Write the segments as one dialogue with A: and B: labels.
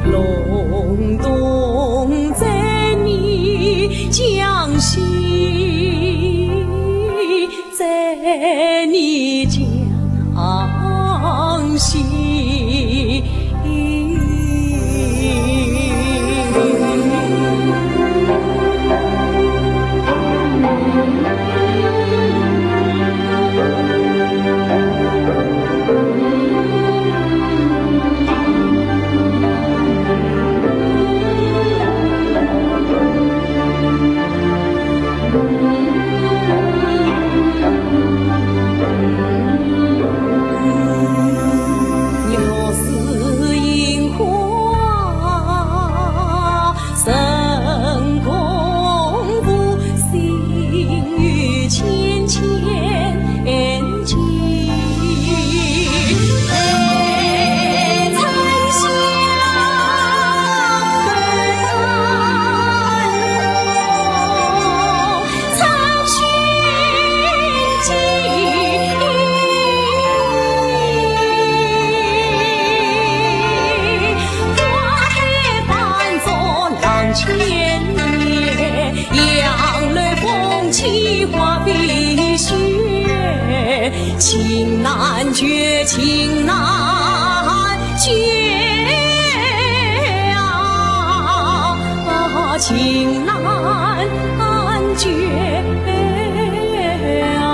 A: 隆冬在你江西，在你江西。千年杨柳风起花碧雪，情难绝，情难绝啊，情难绝啊。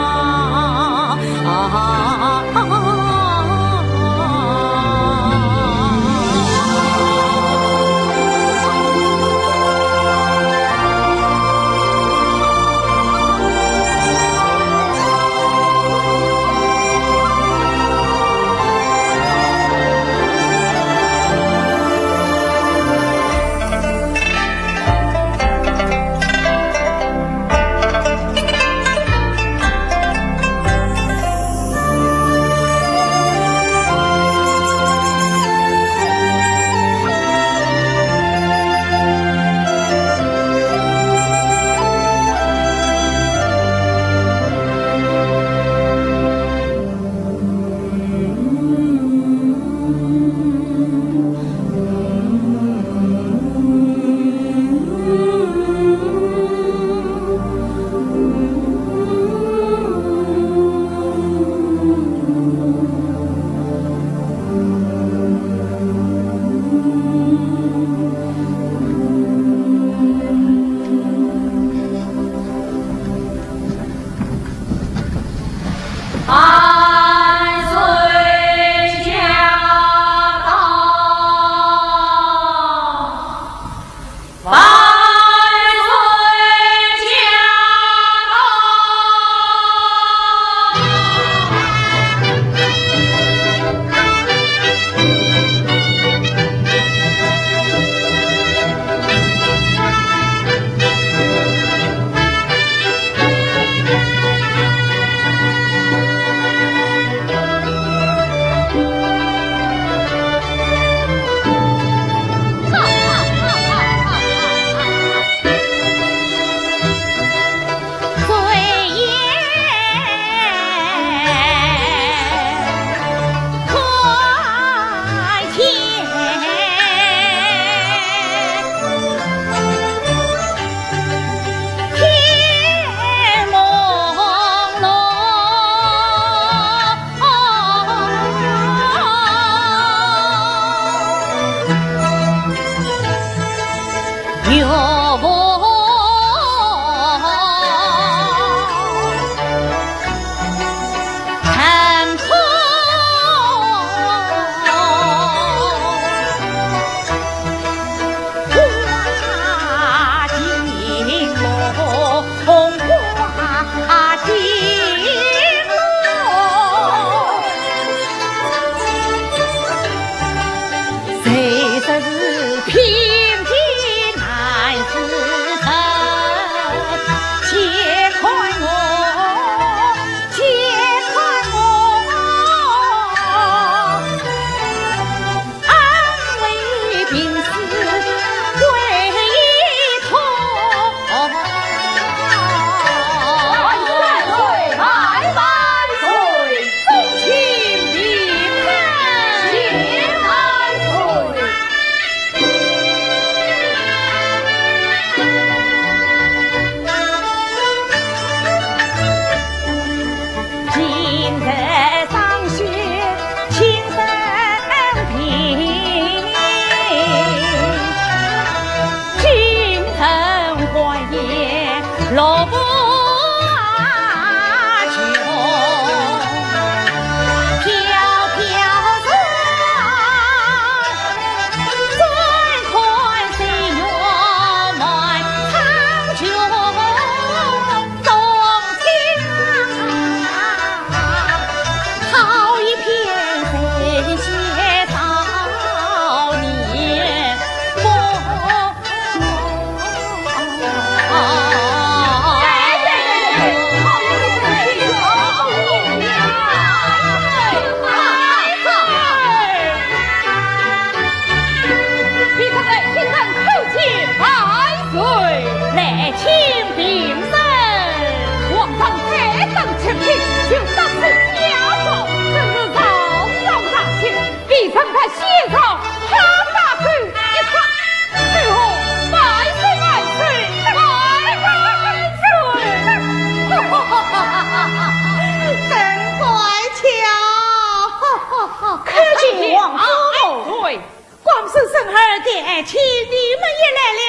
B: 孙孙儿爹亲，你们也来了。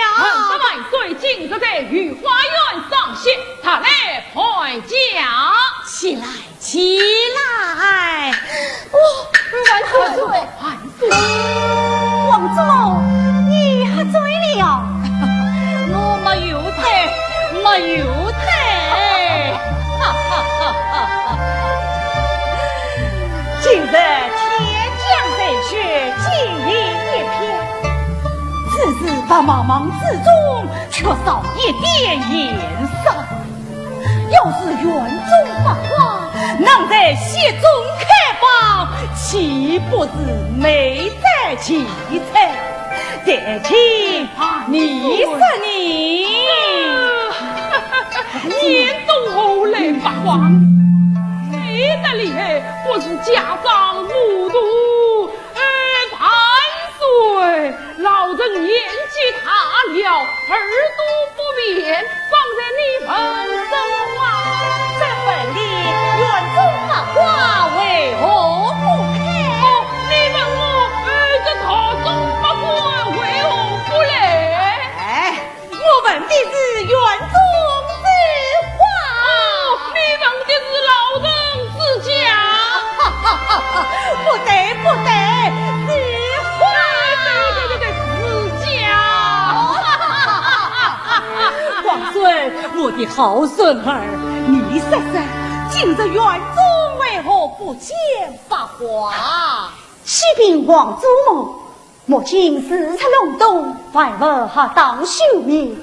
C: 本万岁今日在御花园上席，他来派驾。
B: 起来，起来！
C: 万岁，万岁！
B: 王祖，你喝醉了？
A: 我没有醉，没有醉。
B: 今日天降灾雪，金银一片，此事把茫茫之中却少一点颜色。要是园中百花能在席中开放，岂不是美哉奇才？爹亲，你说你
C: 年中后来百花，谁的厉害？不是家长糊涂，潘岁老人年纪大了，耳朵不便，放在你盆中啊。
B: 这本里园中百花为何不开？
C: 你问我，这堂中百花为何不来？
B: 我问的是园中之花。
C: 你问的是老人之家。
B: 不对，不对，是花。
C: 对，自家。
B: 皇孙，我的好孙儿，你说说，今日园中为何不见百花？启禀王祖母，母亲视察隆冬，外物还当休眠，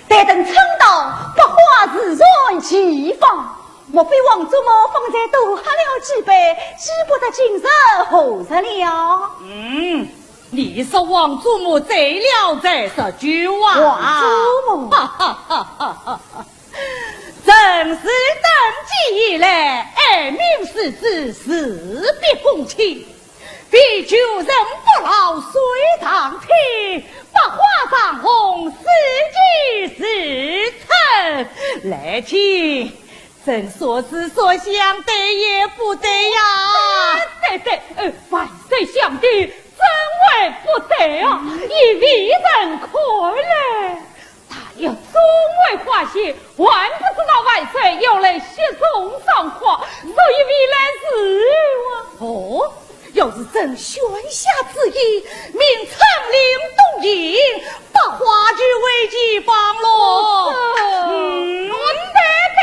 B: 待等撑到百花自然齐放。莫非王祖母方才多喝了几杯，记不得今日何日了？
A: 你说王祖母醉了这十句话，
B: 王祖母，正是登基以来，爱民事子，事必躬亲，必救人不老随堂听，百花当红，四季时辰。来听。正所思所想，对也不对呀？
C: 对，万岁相帝，真为不对啊！以为人可来，他要终为花谢，还不知道万岁要来雪中赏花，所以未来自由啊。
B: 哦，要是真宣下旨意，命参领东营，百花就为其放落。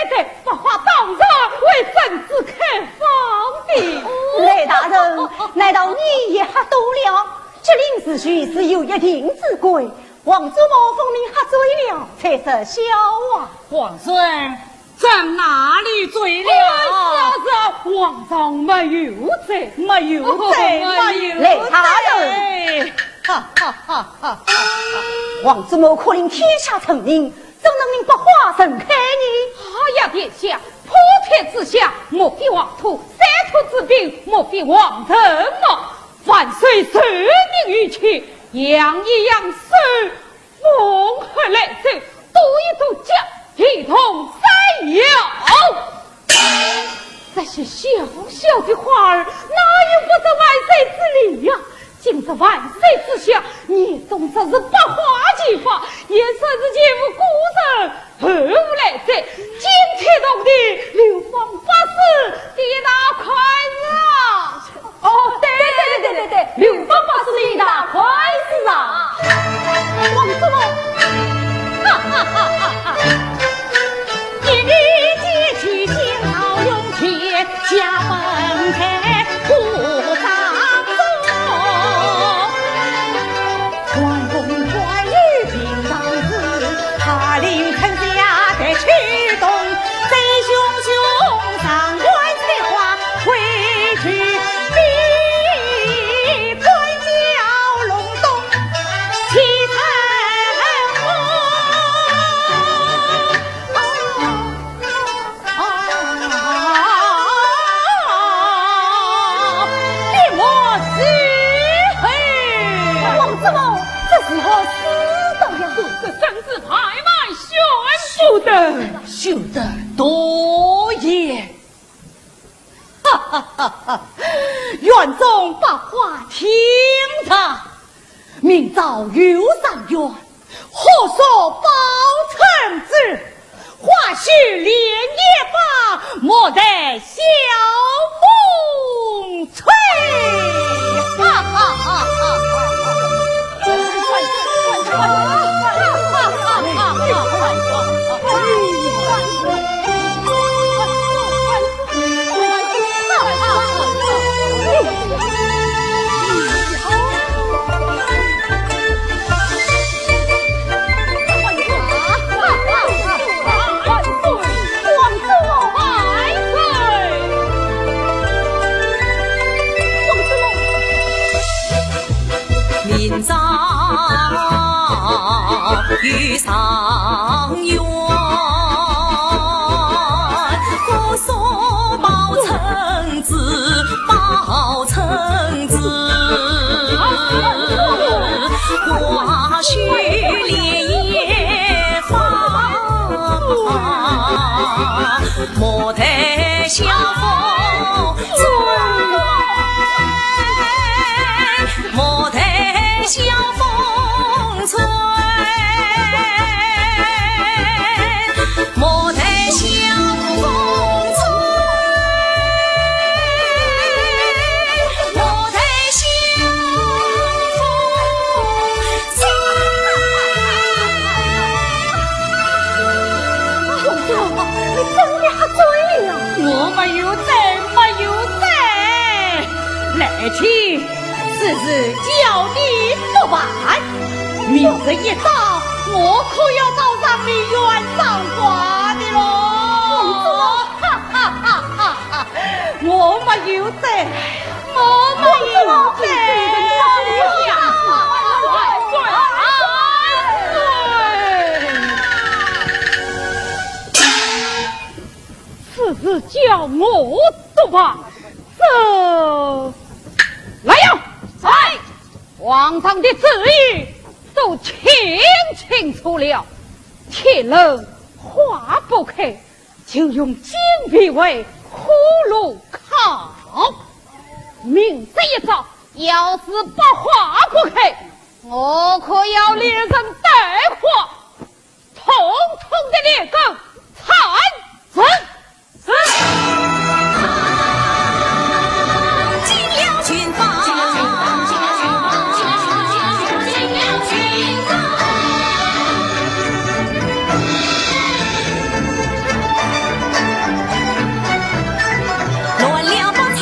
C: 对，百花当然为朕子开放的。
B: 雷大人，难道你也喝多了？这临时许是有一定之规，王祖母分明喝醉了，才是笑啊！
A: 皇孙，朕哪里醉了？
C: 是，皇上没有醉，
A: 没有醉，没有
B: 雷大人，王祖母可令天下臣民，怎能令百花盛开呢？
C: 呀，殿下，普天之下，莫非王土；三土之滨，莫非王臣吗？万岁受命于前，养一养手，风和来走，度一度脚，一同山摇。这些小小的花儿，哪有不得万岁之理呀？今日万岁之下，你总说是百花齐放，也算是前无古人后无来者，惊天动地，流芳百世，第一大快事啊！对，流芳百世第一大快事啊！
B: 王祖母，一日接起青草用铁，下门开不上中，关公关羽平常事，他领臣下得驱动，贼汹汹上官采花回去。
A: 秀得多也，
B: 园中百花听着，明朝又上元，何所报臣子？或许连夜吧，莫待小风吹。哈哈哈哈
A: 明朝遇上元，姑说报臣子，报臣子，或许连夜放，莫待晓风吹，莫待晓风吹，莫待晓风吹，莫待晓风吹。
C: 公主，你真的喝醉了？
B: 我没有在，没有在。来去，此事叫你不办。明日一早，我可要到上你元上挂的喽！哈哈哈哈哈！我没有在，我没有在。
C: 此事叫我作罢。这来呀！来，皇上的旨意都清清楚了，铁人化不开，就用金币为葫芦烤。明日一早，要是不化不开，我可要连人带火，统统的列根惨死！
A: 进了军法，乱了包场，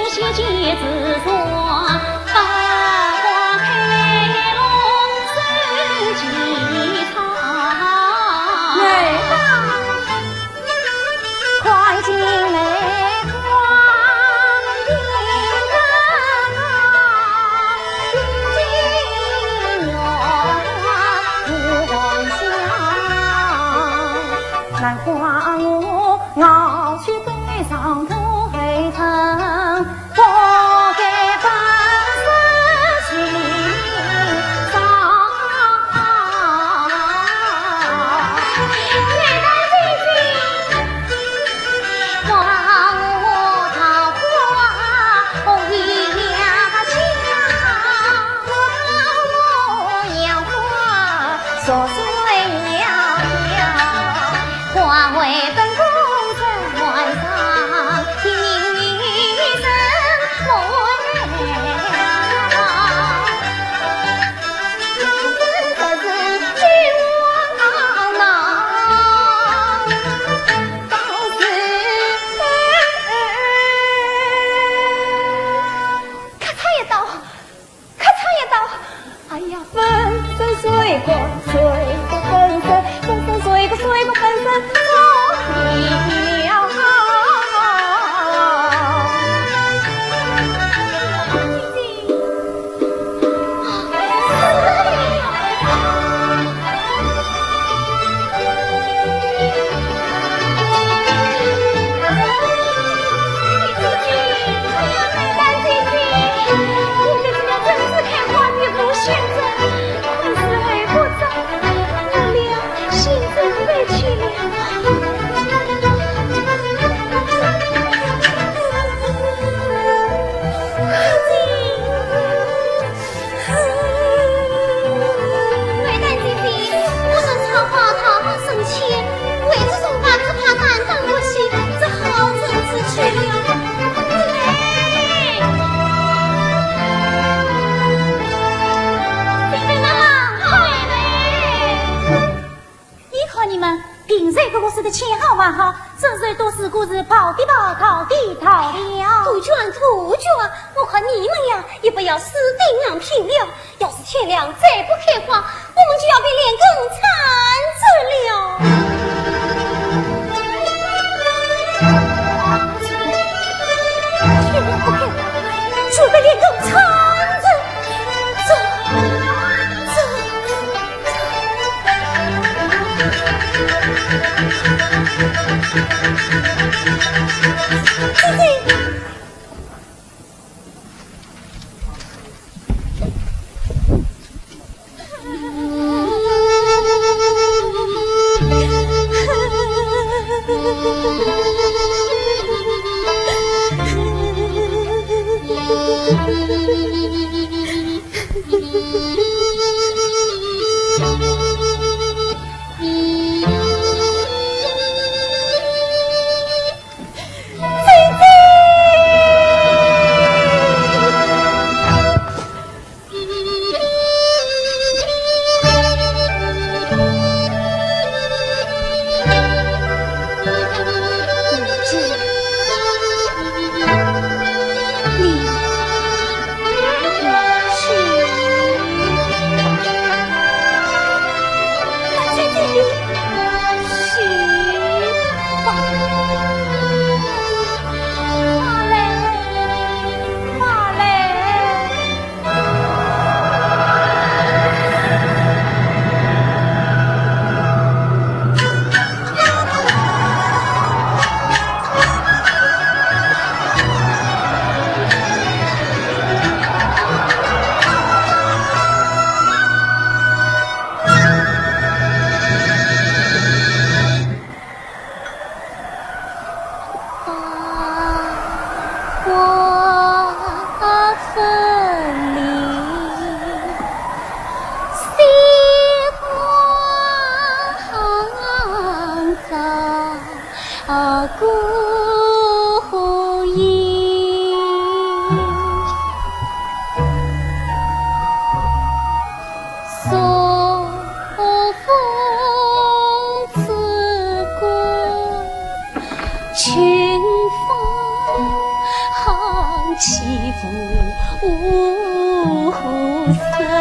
D: 些结子说，百花开龙生几场。
C: 来吧，快进来光临啊！金金我不想，兰花我熬去背上头黑藤，不给半生心伤。来到这边，望我桃花红一两香，我杨花说水了了，花为本宫在晚上听一声我这是君王郎，倒是咔嚓一刀，咔嚓一刀，哎呀，粉身碎骨，碎骨粉身，粉身碎骨，碎骨粉身，做了好。钱好万好，这些都是故事跑的跑，逃的逃了。
D: 杜鹃，我和你们呀，也不要死定让平了。要是天亮再不开花，我们就要被连根缠着了。天亮不开花，就被连根缠着。走。姐姐，
A: 欺负无声。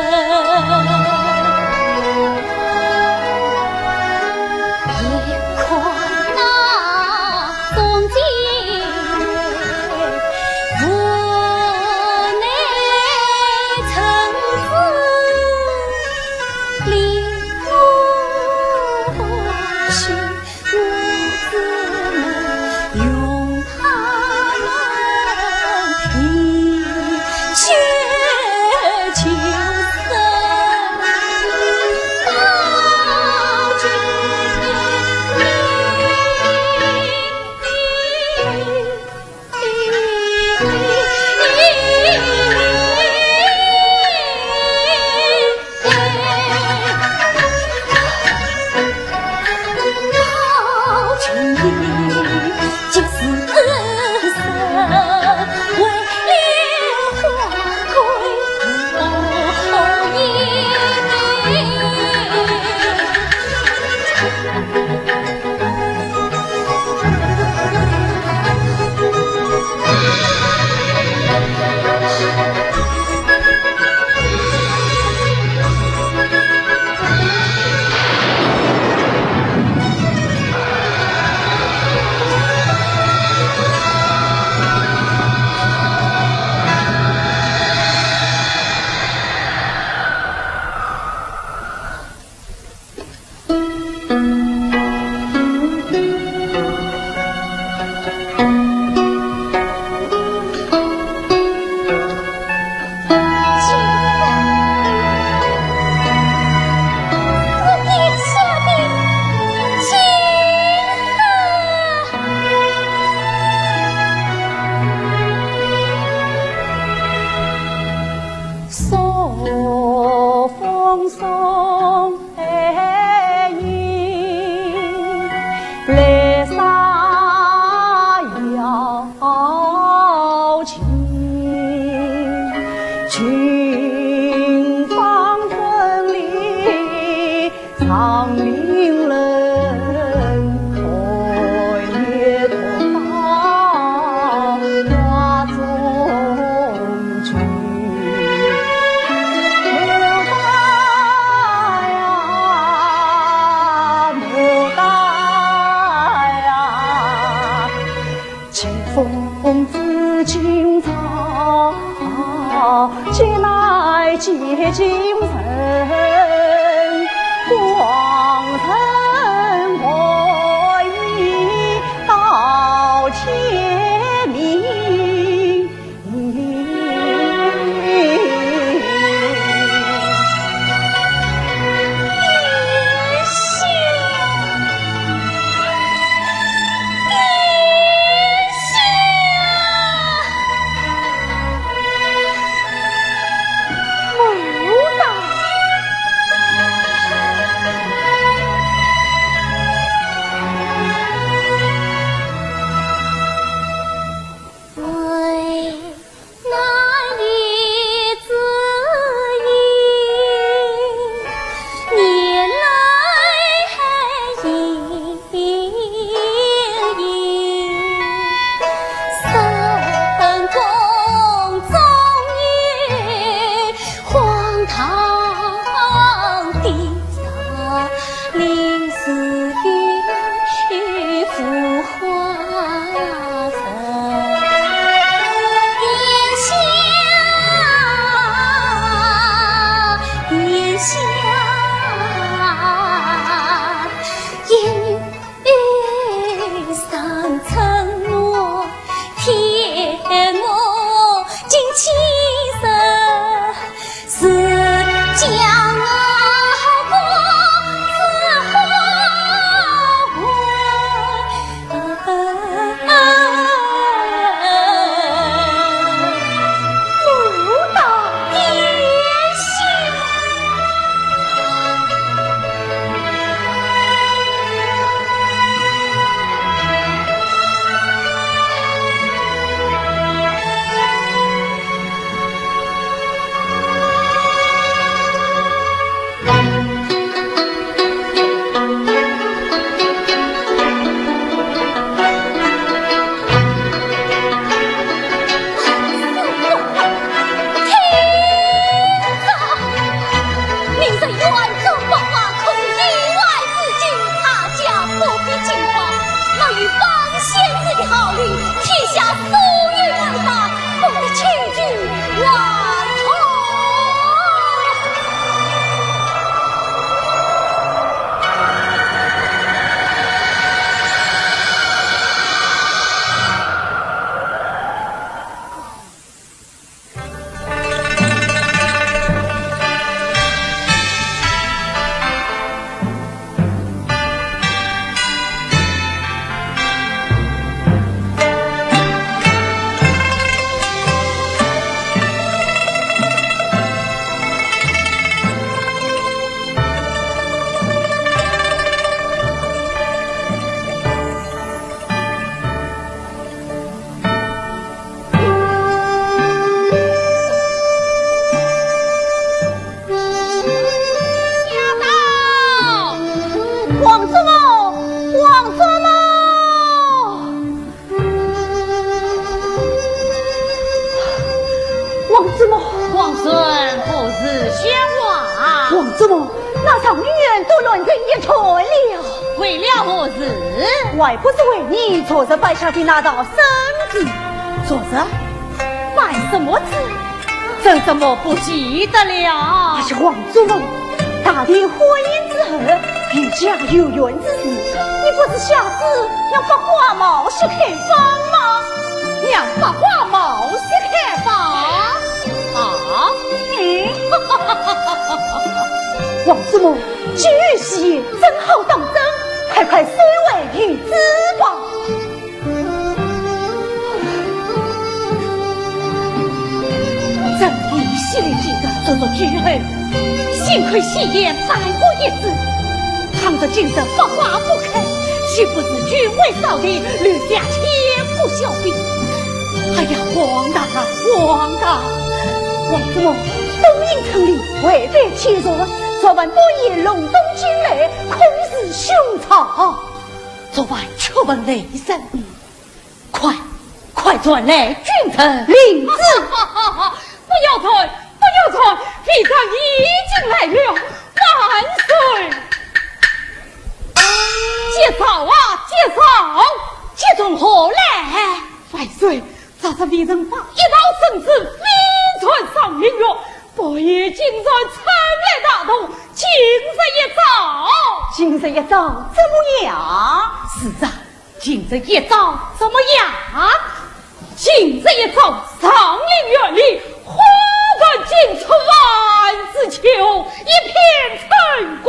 B: 子么？
C: 皇孙不是喧哗，
B: 王子么？那场女人都乱成一团了。
C: 为了何事？
B: 还不是为你昨日摆下的那道生计。昨日摆什么子？
C: 这怎么不记得了？
B: 那是王子么？大定婚姻之后，与家有缘之时，你不是下旨要把花毛是开放吗？
C: 娘把花毛是开放啊！
B: 王子么？今日喜正好当真，快快收为与之吧。
C: 正义系列记得做做剧后，幸亏戏言摆过一次，倘着今日不花不肯，岂不是君为少帝留下千古笑柄？哎呀，皇大啊，皇大！
B: 王子么？东瀛城里未被欺弱，昨晚多夜隆冬惊雷，空是凶藏。
C: 昨晚却闻雷声，快转来君臣
B: 领旨。
C: 不要退，不要退，陛下已经来了，万岁！接草啊，接草，接从何来？万岁！早上李人发一道圣旨，名传上明月，不宜今日参来大同，今日一早
B: 怎么样？
C: 是啊，今日一早怎么样？今日一早上林月里，花根尽出万紫秋，一片晨光。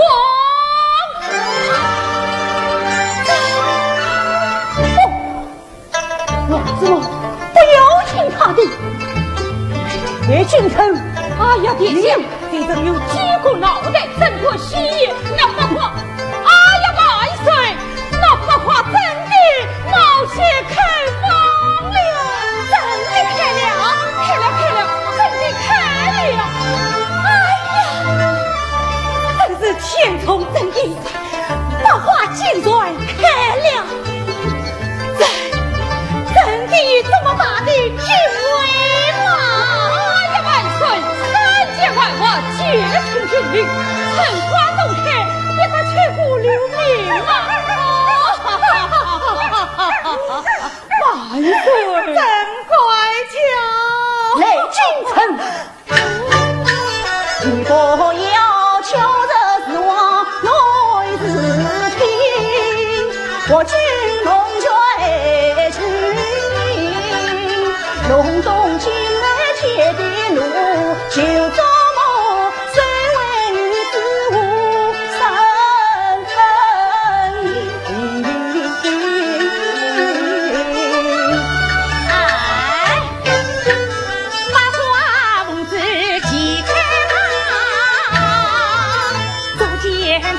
B: 王子么？不要听他的。岳君臣，
C: 哎呀，殿下，这人有几个脑袋，怎可戏言？那不话，哎呀，万岁，那不话真的冒险开放了，真的开了，真的开了！哎呀，真是天从真意，把话竟然开了，真的这么大的机会吗？万花皆成军令，春花洞开，别把千古留名啊！万岁，真乖巧，
B: 雷君臣，你不要求着死亡来自听，我军同追去，隆冬惊雷铁的路，就走。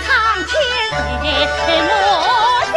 C: 长天的落地。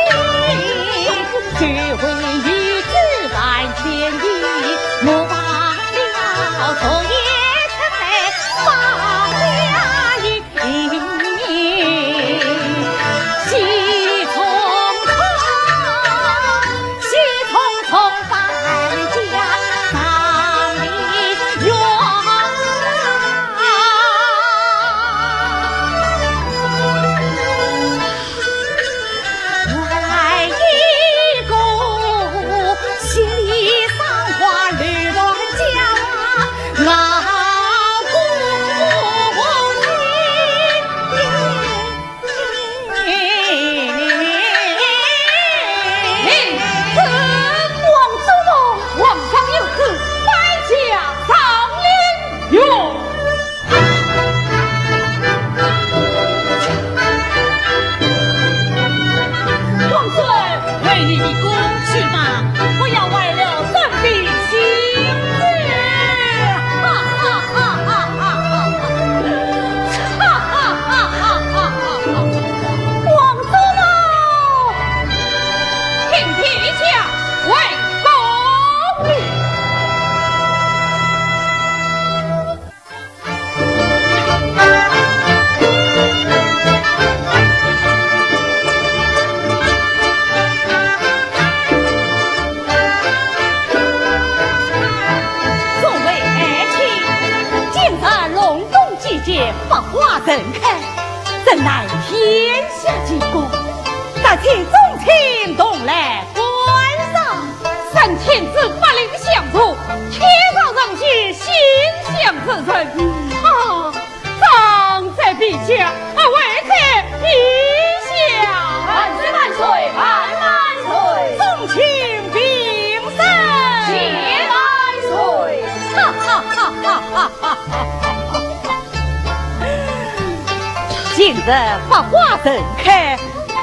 B: 见百花盛开，真乃天下之功。但请众卿同来观赏，
C: 三天子八令相助，天上人间心想之人。长在陛下，位在陛下，
A: 万岁万岁万岁！
B: 众卿平身，
A: 谢万岁！
B: 哈哈哈哈哈哈！今日百花盛开，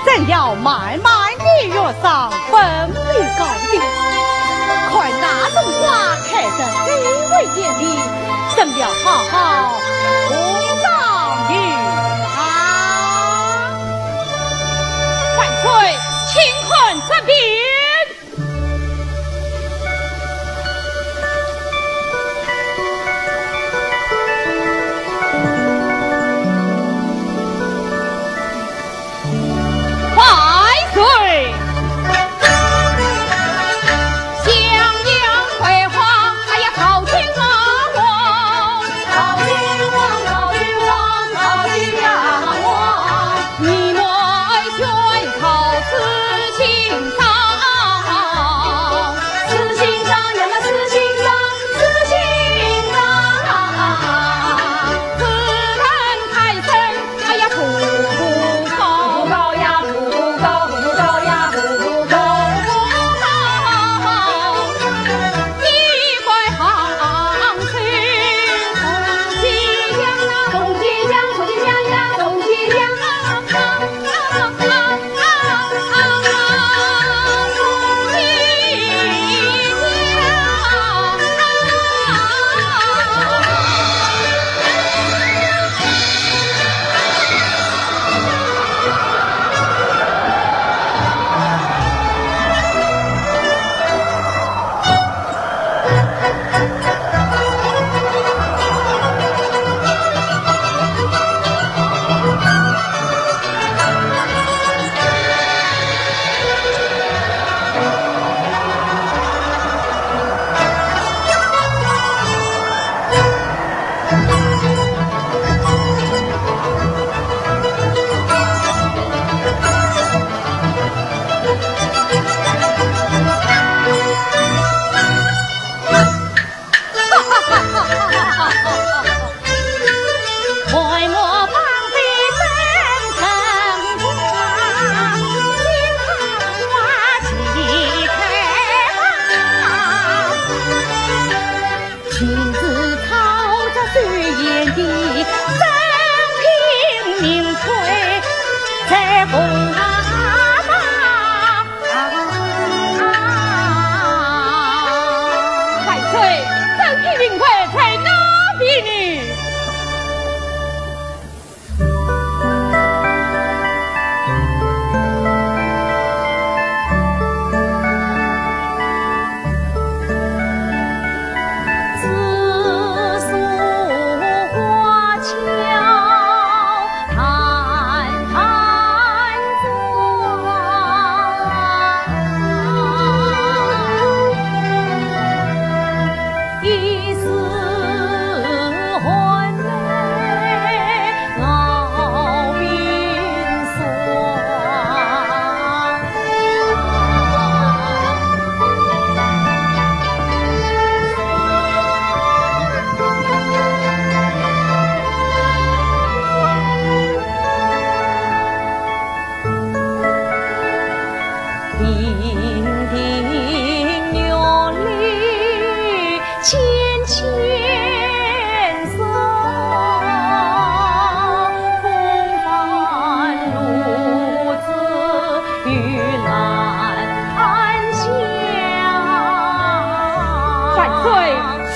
B: 正要慢慢地跃上分为高点。看那种花开得最为艳丽，正要好好红上于他。
C: 万岁，请看这边。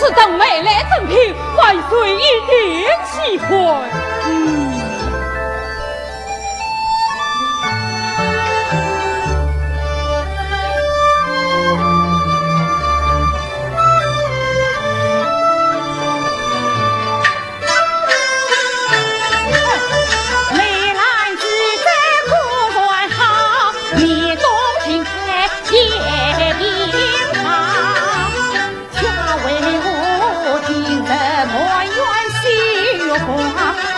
C: 此等美来赠品，万岁一定喜欢。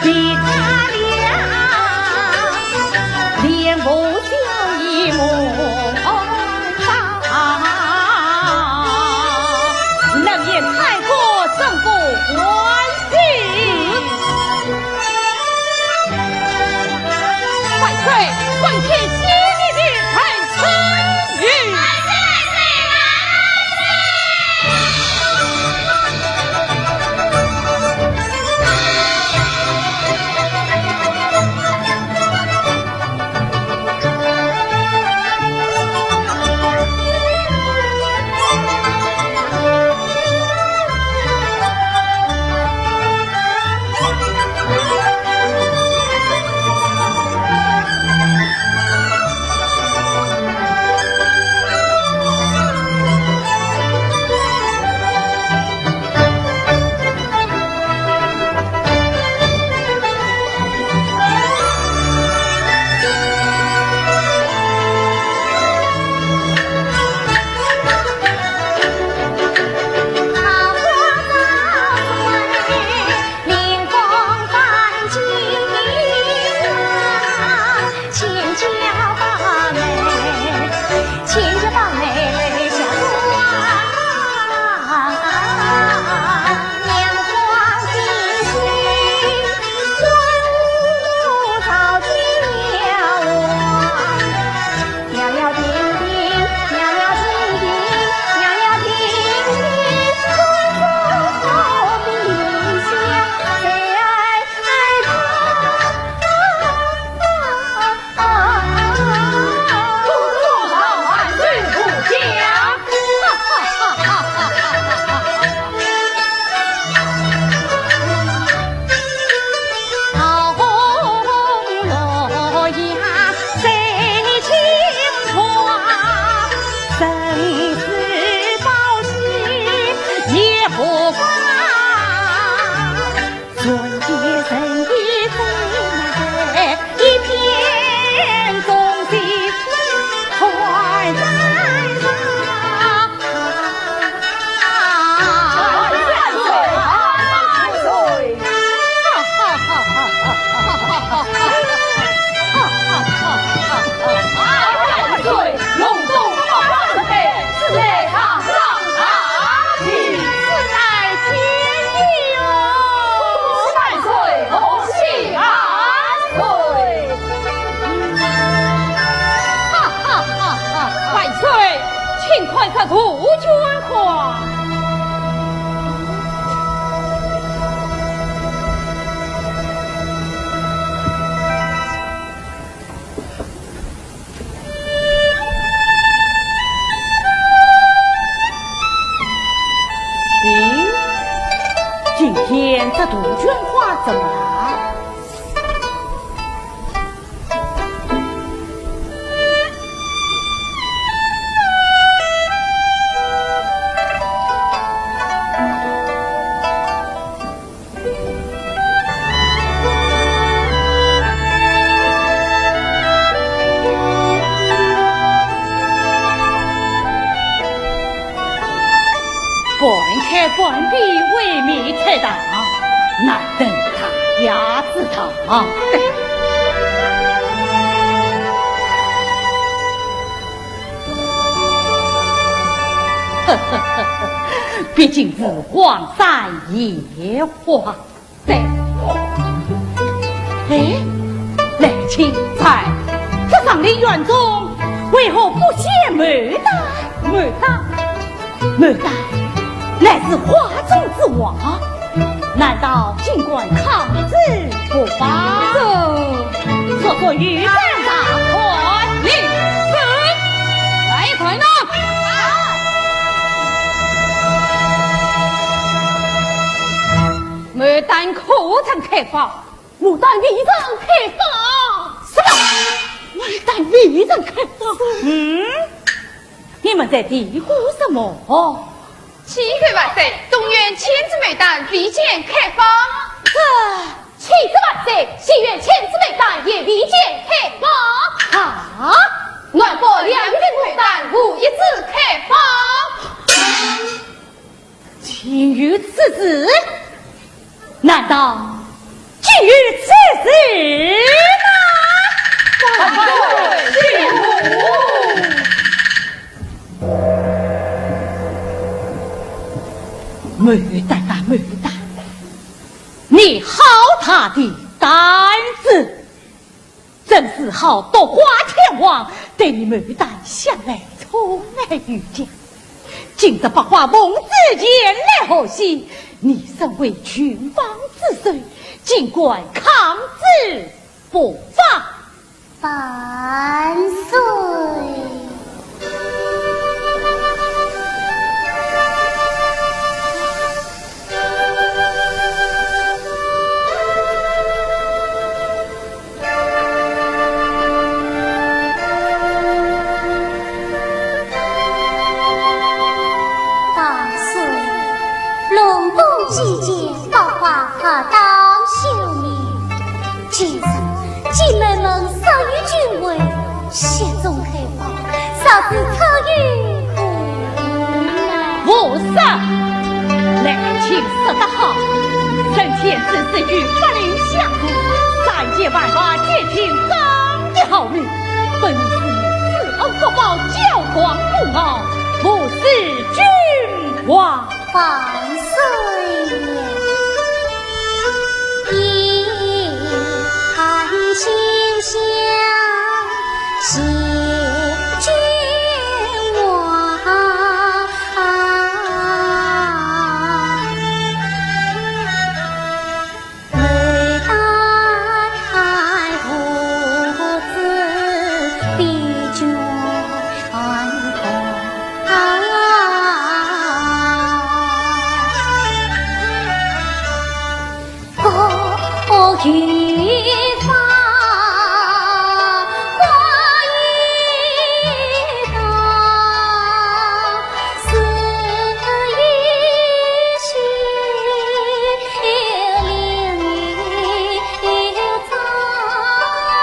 B: 比他俩连不就一模样，能言太过怎不欢喜？万岁！万岁！接你的才参与。这杜鹃花怎么了？半开半闭，未免太大，难等他压制他。毕竟是荒山野花。对。哎，来青菜，这上的院中为何不见牡丹？牡丹，牡丹。乃是花中之王，难道尽管抗旨不发？说说御战大快，令是来一团呢？牡丹可曾开放？牡丹未曾开放。什么？牡丹未曾开放？你们在嘀咕什么？7
C: 岁万岁，东院千子牡丹必见开放。
D: 7子万岁，西院千子牡丹也必见开放。
C: 啊！
D: 暖国2院牡丹无一字开放。
B: 情于此子，难道竟于此事
C: 万岁谢
B: 牡丹啊牡丹，你好大的胆子，真是好夺花天王，对你牡丹向来从来遇见。今日百花梦之间来何夕？你身为群邦之首，尽管抗旨不放。
D: 万岁！季节百花当秀丽，今日姐妹们守于君位，雪中开花，啥子特与
B: 无事，来请说得好，臣前只是与法令相同，三界万法皆听真的好命，本是此恩不报，教皇不傲，不是君王。
D: 万岁爷，一看秋香谢君王，每代父子必捐玉发花一道，似一许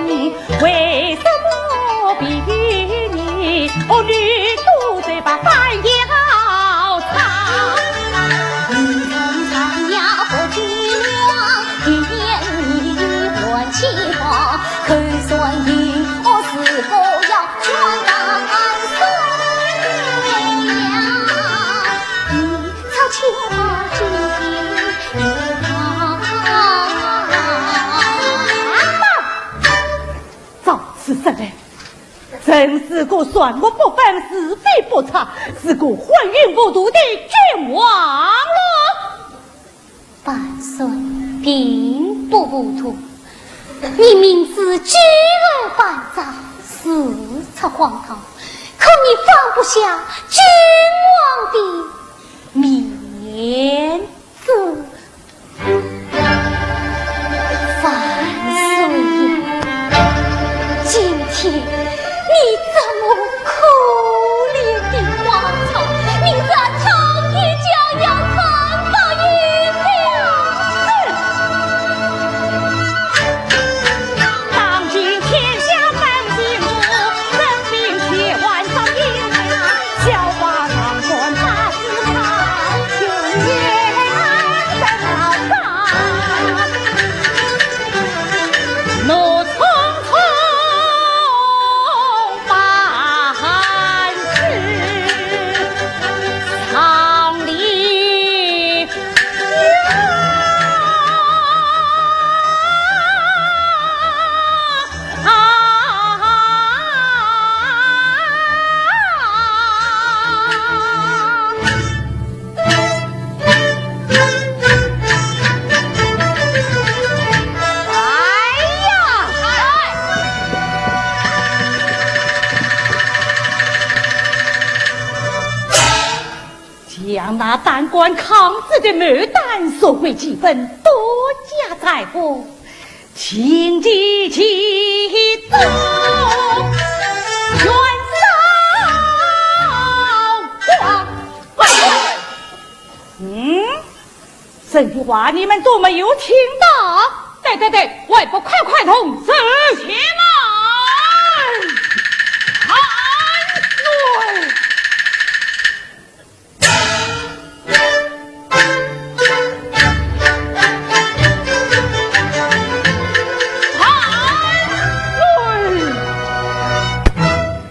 D: 灵
B: 为什么比你女肚嘴巴反要长？
D: 你从长呀和君王，一年一换气话，可算赢我是否要闯荡岁呀？你操青花之
B: 是什么？真是个算我不凡，是非不差，是个昏庸无度的君王了。
D: 万岁并不糊涂，你明知居而反造，四出荒唐，可你放不下君王的面
B: 将那当官抗子的牡丹收回几分，多加在乎，请记其宗元韶光。这句话你们都没有听到？
C: 对，外婆快同志且慢，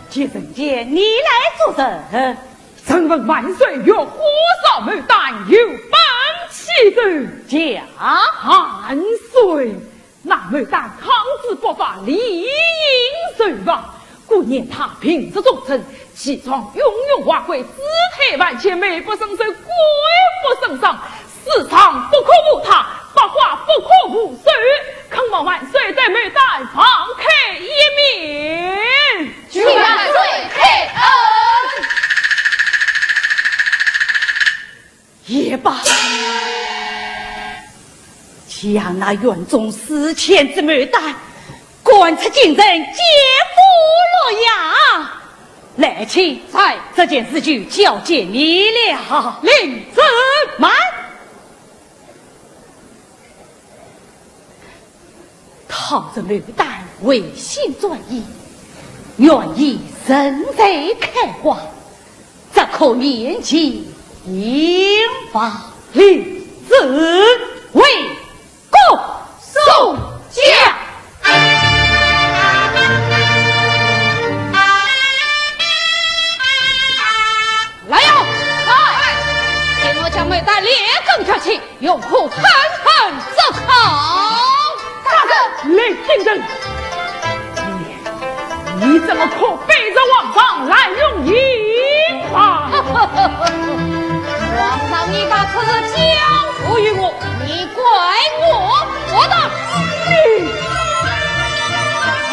B: 接人杰，你来做甚？
C: 臣闻万岁若火烧牡丹，有本其子
B: 驾
C: 万岁。那牡丹抗子不法，理应随亡。故念他平日忠诚，其状雍容华贵，姿态万千，美不胜收，贵不胜赏。市场不可无他，八卦不可无随。恳望万岁对牡丹放开一面，
D: 许万岁开恩。
B: 也罢，将那院中4千只牡丹赶出京城，劫赴洛阳。来亲，
C: 在
B: 这件事就交接你了。
C: 令子
B: 慢，讨着牡丹违心转意，愿意人为开花，则可念其引发令子为公送驾。
C: 来呀！来！请我将牡丹列根挑起，用虎狠狠责考。大哥，雷定人，你怎么可背着皇上滥用刑法？
D: 皇上，你把此事交付于我，你怪我，我的
C: 你好，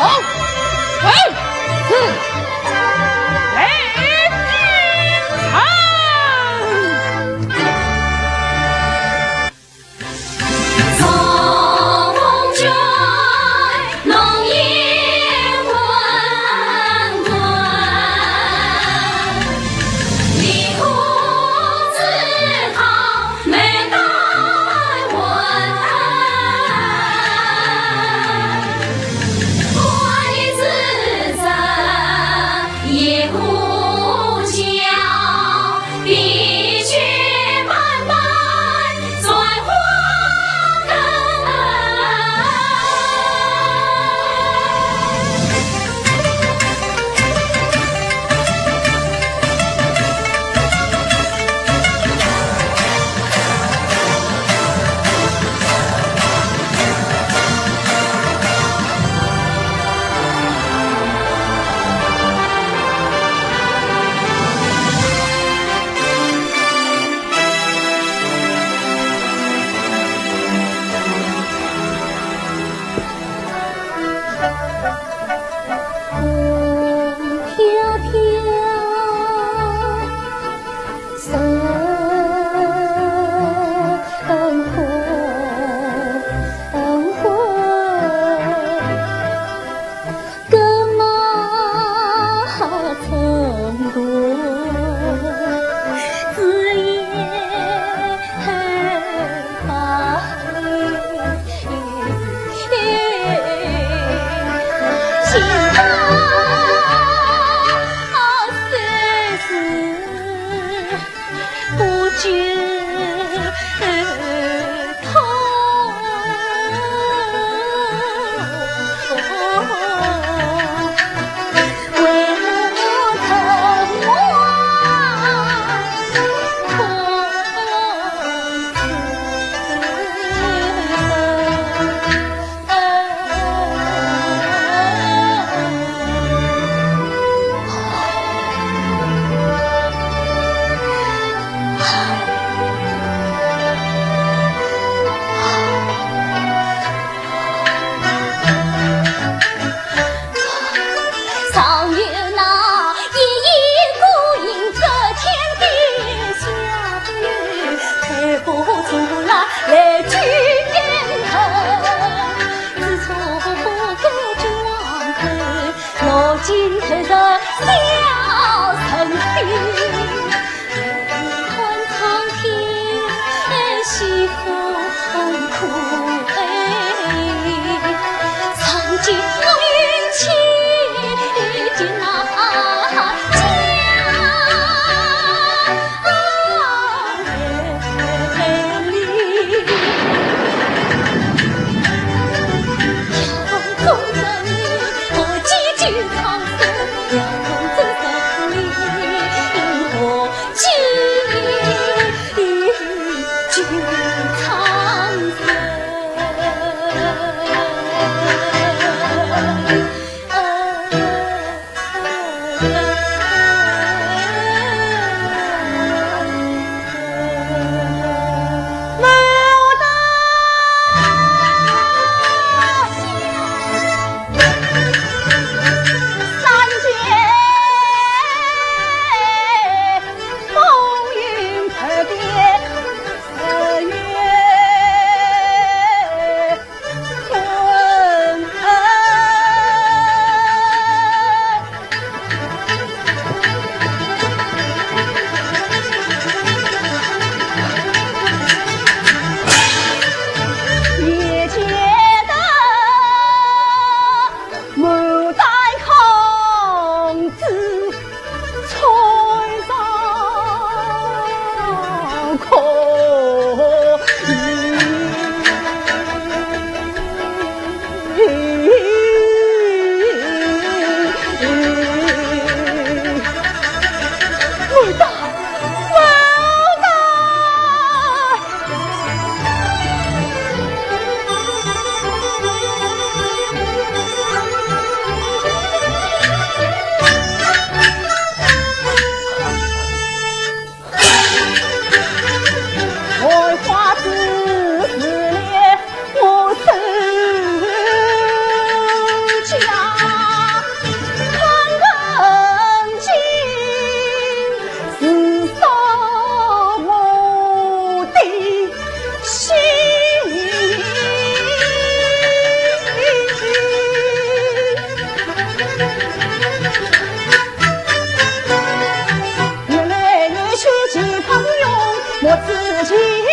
B: 莫自情面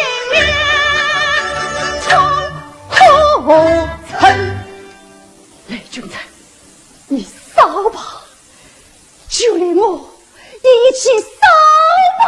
B: 长后尘。雷君才，你烧吧，就连我一起烧吧。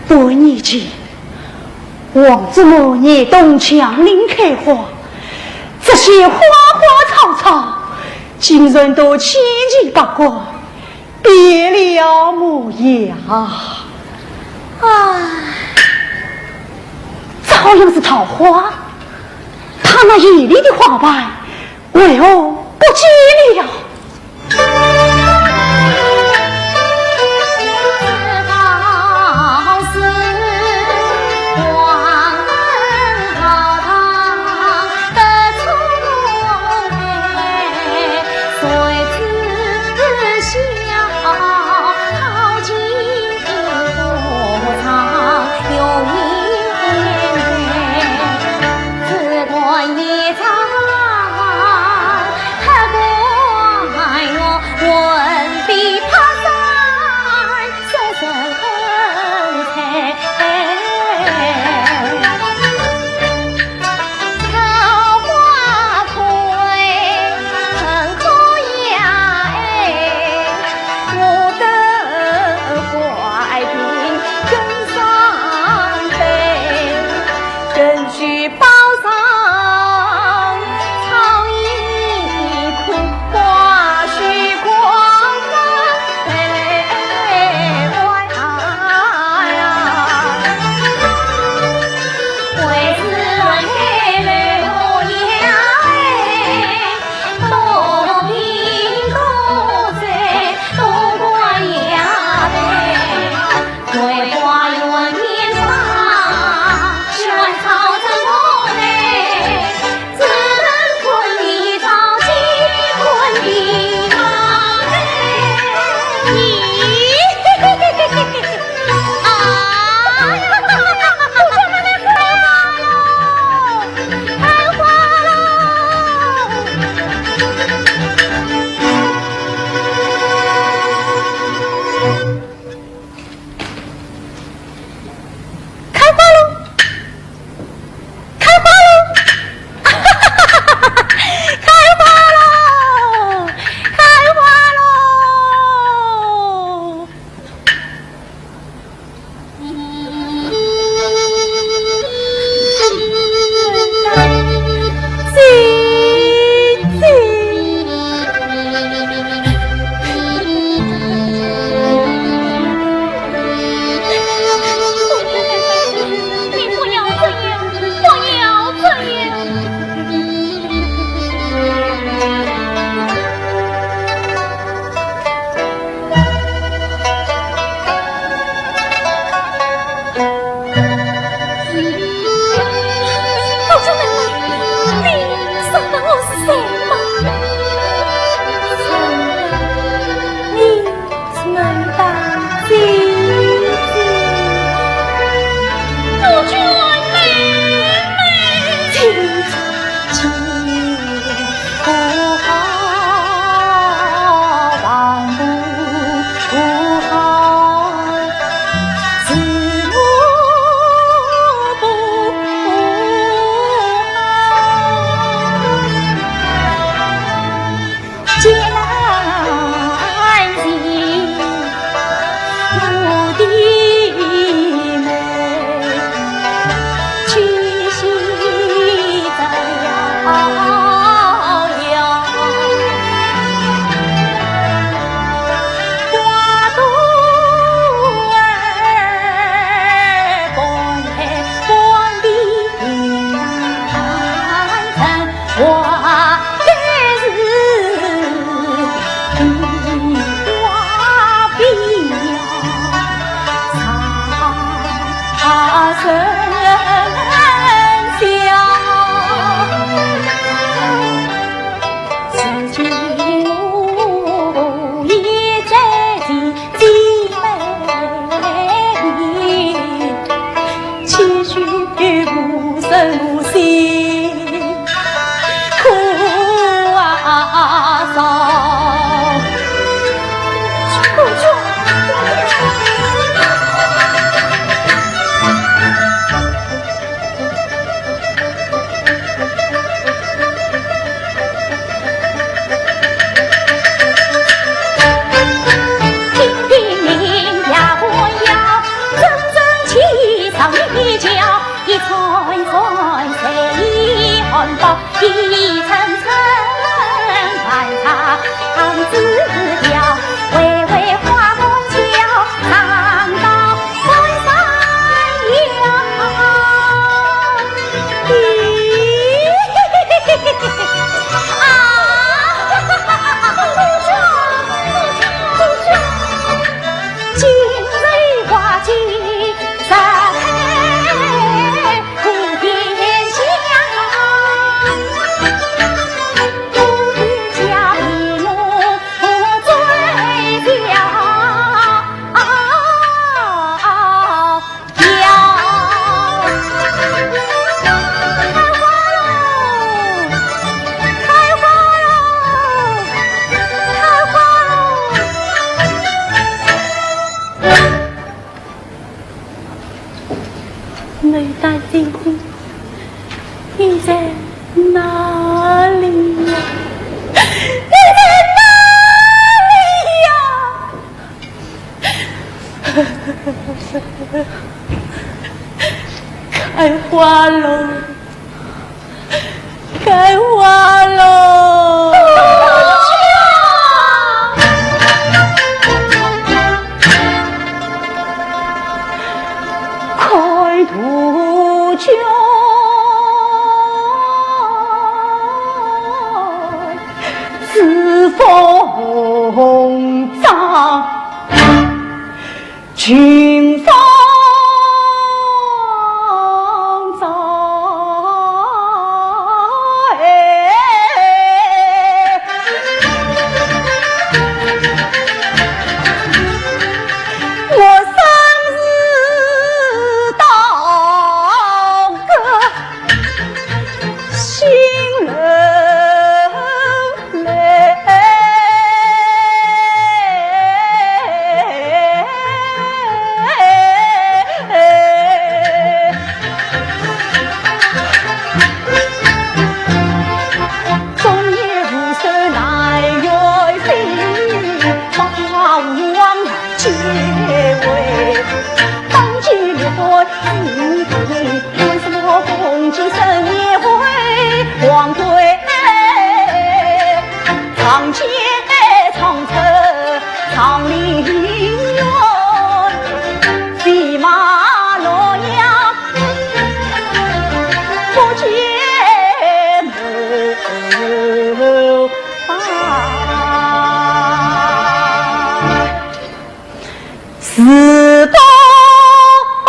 B: 多年前，王祖母也动强林开花，这些花花草草，今人都千奇百怪，别了模样啊！这好像是桃花，他那眼里的花瓣，为何不见了？红帐，群芳在。我生日到个新人来，中年无手乃愿心，花无往来结尾。当今烈火已退，为什么共济生也会黄归？长街长城长林园，骑马洛阳不见母伴。四高归，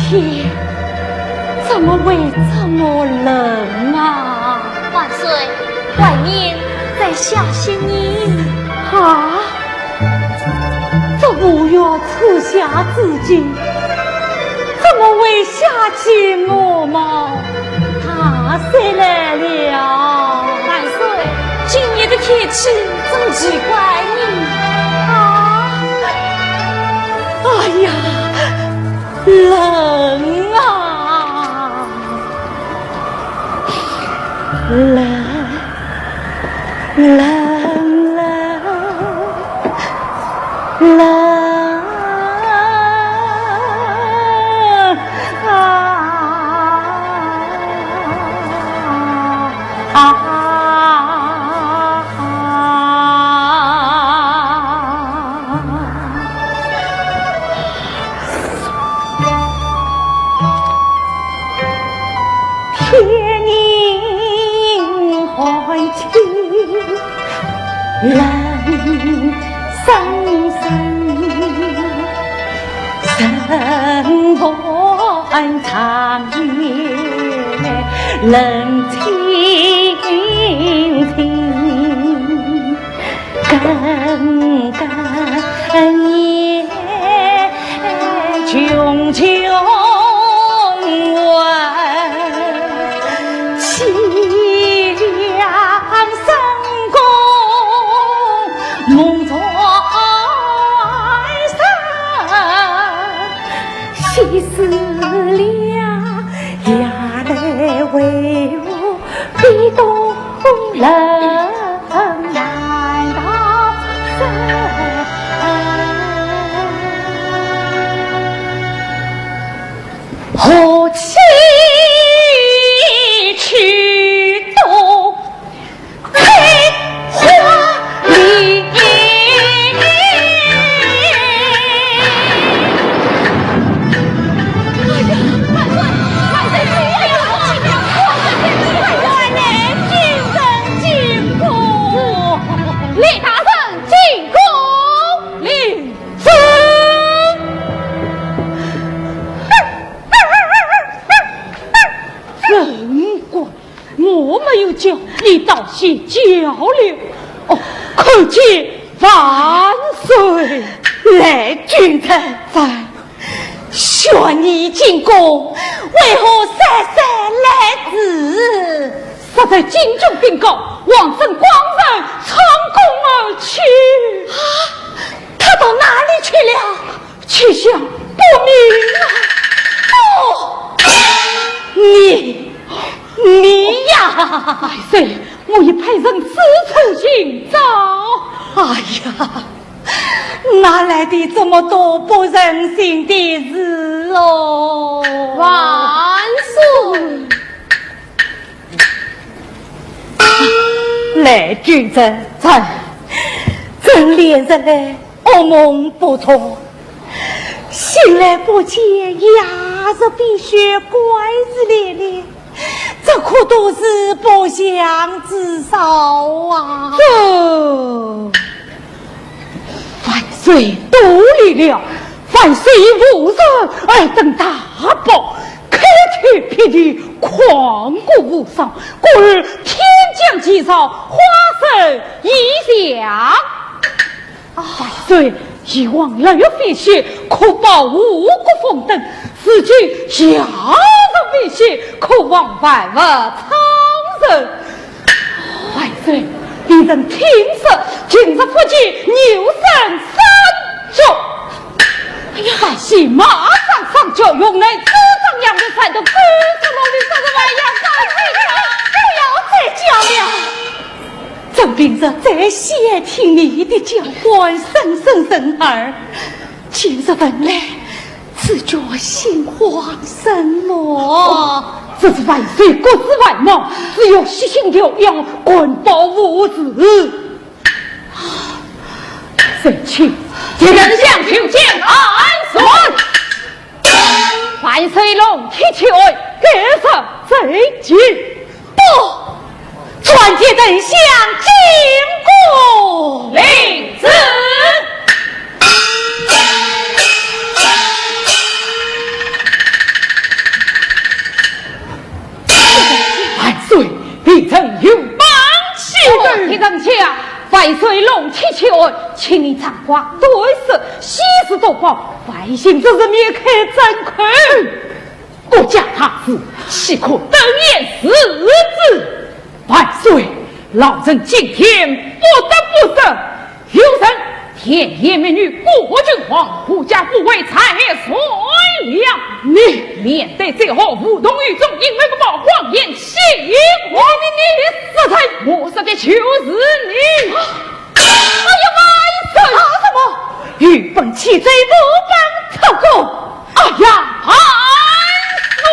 B: 天怎么会这么冷啊？
D: 万岁，外面在下些雨
B: 啊！这5月初夏之际，怎么会下起毛毛？大水来了！
D: 万岁，今年的天气真奇怪呢！
B: 啊！哎呀，冷啊！冷冷冷冷天阴寒气，冷生生，生寒长夜冷清清，更更夜迢迢问。气死了，衙内为我比东人难道何其去东开花林，
C: 李大人进宫，领旨。
B: 人官，我没有叫你道谢交流，可见万岁。来，君臣在，选你进宫，为何姗姗来迟？
C: 实在京中禀告，王正光人仓宫而去。
B: 他到哪里去了？
C: 去向不明
B: 你呀！
C: 万岁，我已派人四处寻找。
B: 哎呀，哪来的这么多不人心的事哦？
C: 万岁，
B: 来，君臣在，真连日来噩梦不脱，醒来不见牙着鼻血，怪事连连，这可都是不祥之兆啊！
C: 万岁多虑了，万岁以无人而登大宝，开天辟地，旷古无上，故日天降吉兆，花生异象。万岁以往来有飞血，可保五谷丰登，此举假的飞血，可望万物苍生。万岁，令人听说今日福建牛山三州，百姓马上上轿，用来主张杨的菜的，不是罗的什么玩意儿，
B: 不要再讲了。正凭着在先听你的讲官声声声儿，今日本来自觉心慌神魔。
C: 这是万岁国之外貌，只有悉心疗养，滚保无子。谁去？见人相求见安顺。万岁龙体求给上贼军，
B: 不，传接等相进宫，
C: 领旨。万岁，必曾有帮喜的当下。万岁龙体求请你掌管对事，息事多报，百姓这是灭开真空。国家大事，岂可等言四字？万岁，老臣今天不得不胜。有人甜言蜜语，国君皇护家不为财所量。你面对最后无动于衷，因为不报谎言欺我你死才我杀的就是你。哎呀，万岁！
B: 什么？欲本其罪，不本特功。
C: 哎呀，万岁！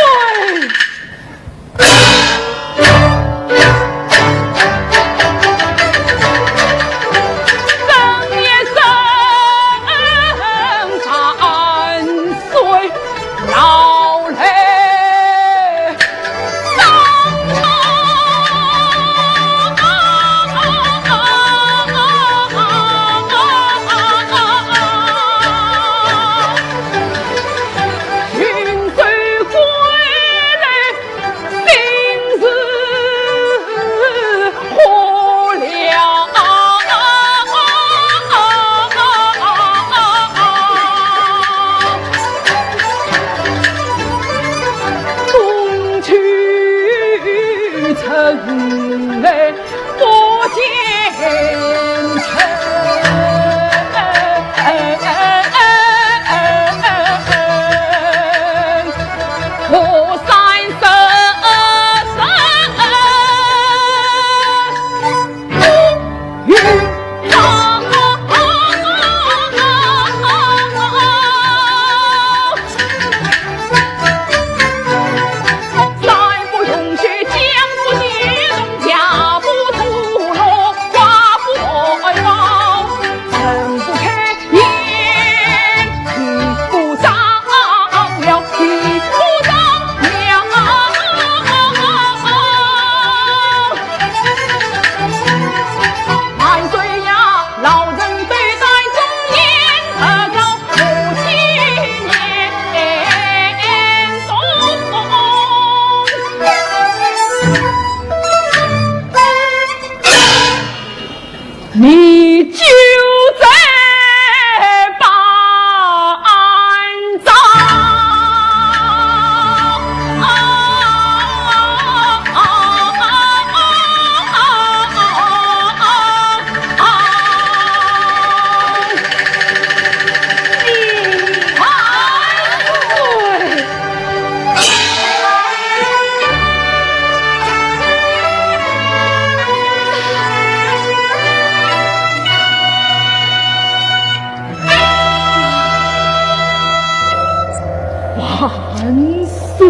C: 岁，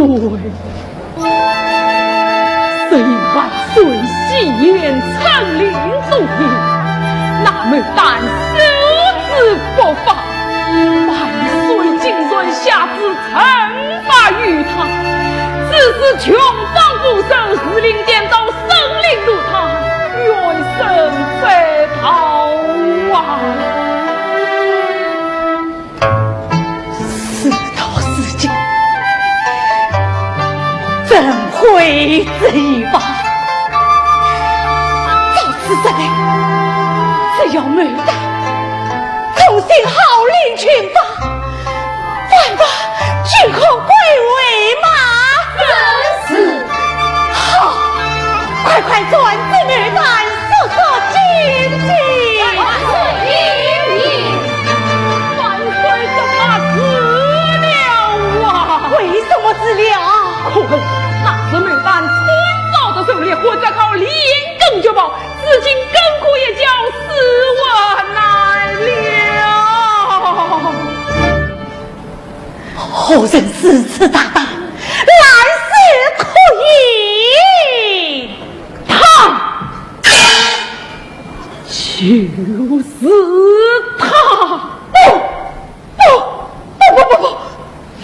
C: 虽万岁喜宴参领祖业，那么但手指不法，万岁竟然下旨惩罚于他，此时穷方不受，司令颠倒，生灵如他，怨声载道啊！
B: 事到如今，怎会这般？在此之内，只要牡丹同心号令群发，万法俱可归位嘛！
C: 真是
B: 好，快快转至牡丹，速速进京！
C: 万岁英明，万岁怎么死了啊？
B: 为什么治了？
C: 可恨那是牡丹春早的狩猎，或者靠连根就报，至今根苦也叫死我难了。
B: 后人四次大胆，来世可以
C: 他就是他！不！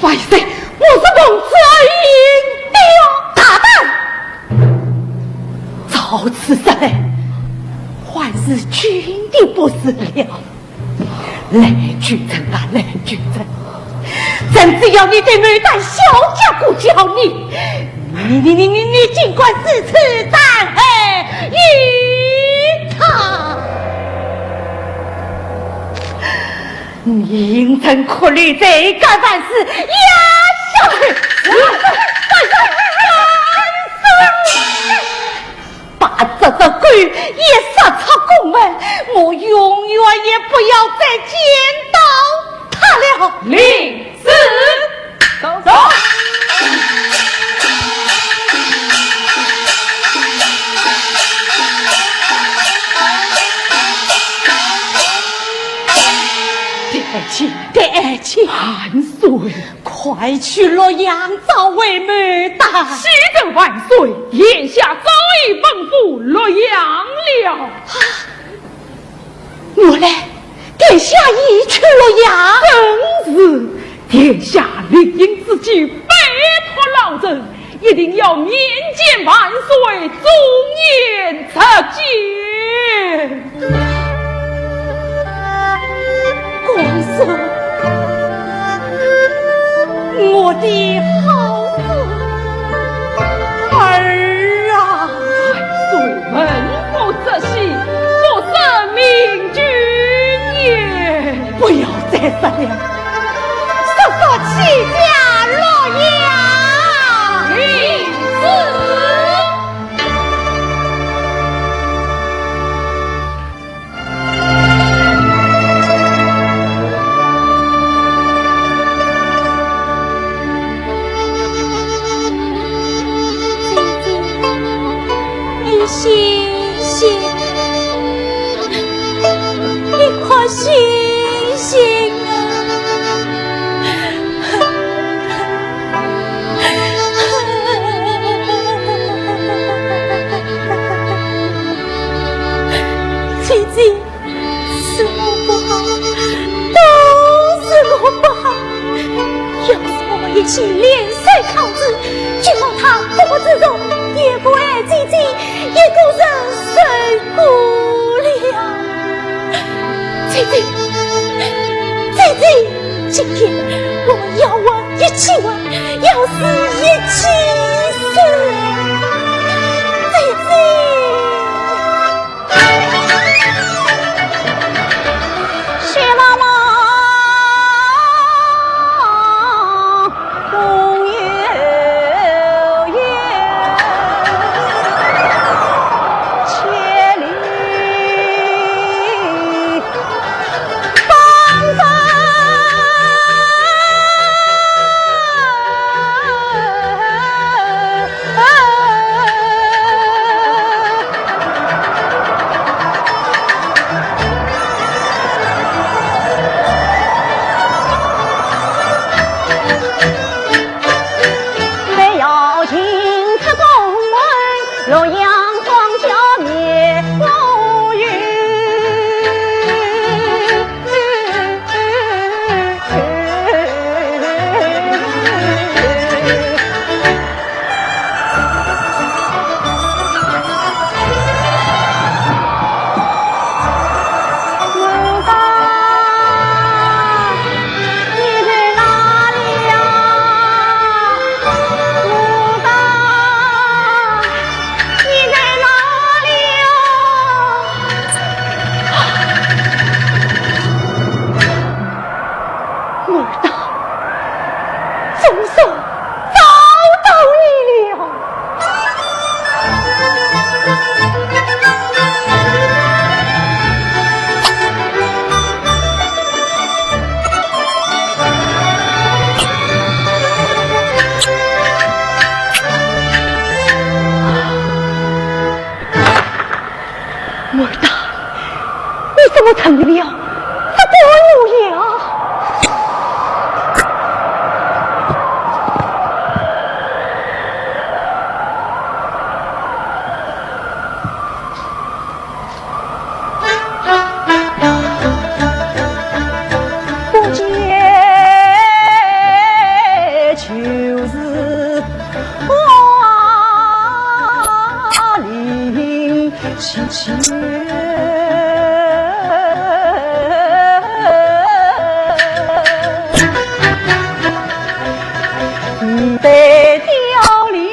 C: 万岁，我是公子而已。
B: 大胆！照此说来，还是君的不是了。来举证啊，来举证！朕只要你对牡丹小家顾教你尽管四次但恨于他。你应曾考虑这干办事压下去，把这个鬼也杀出宫门，我永远也不要再见到他了。
C: 令旨，走。
B: 爹亲，
C: 万岁，
B: 快去洛阳找位牡丹。
C: 喜得万岁，殿下早已奔赴洛阳了。
B: 我嘞，殿下已去洛阳。
C: 正是，殿下理应自己拜托老人，一定要面见万岁，忠言直谏。
B: 光说我的好孙儿啊，
C: 万岁门不择喜，不胜明君也。
B: 不要再说了，速速弃家洛阳。
C: 令旨。
D: 星星，一颗星星啊！最近是我不好，都是我不好。要是我们一起联手抗旨，就让他不自重，也不爱自己。一个人睡过了，姐姐，今天我们要玩一起玩，要死一起死，姐姐。薛妈妈。啊！
B: 一代凋零。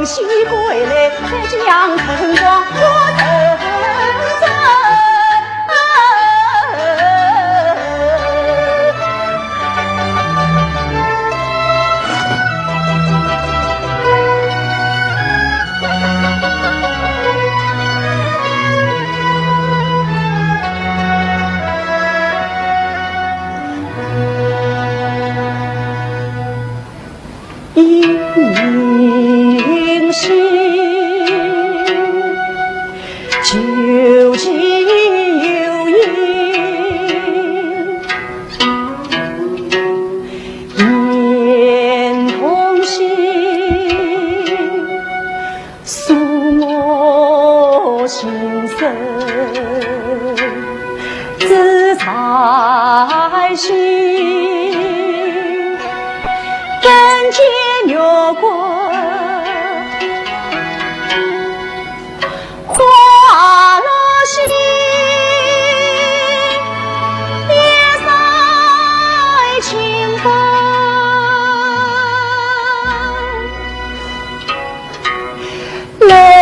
B: 西归来，江城光火腾腾。究竟有因，言同心，诉我心声，自在心，人间有过。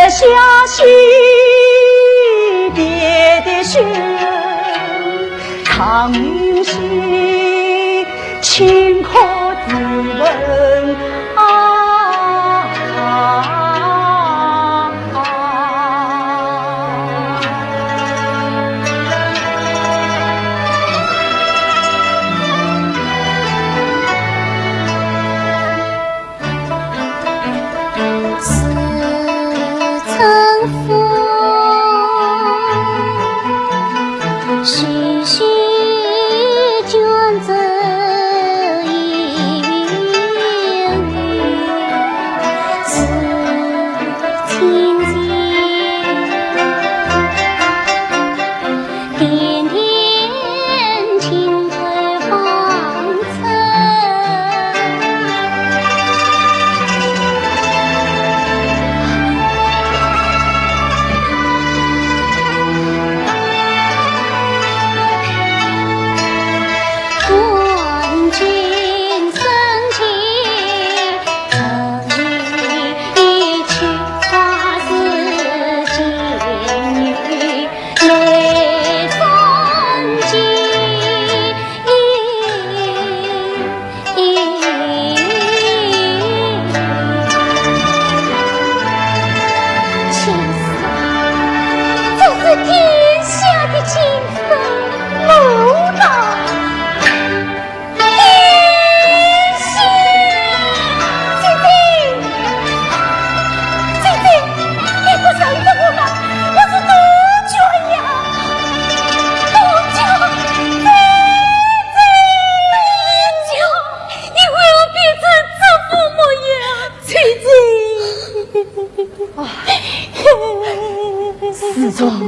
B: 下惜别的雪，常有心，情可自问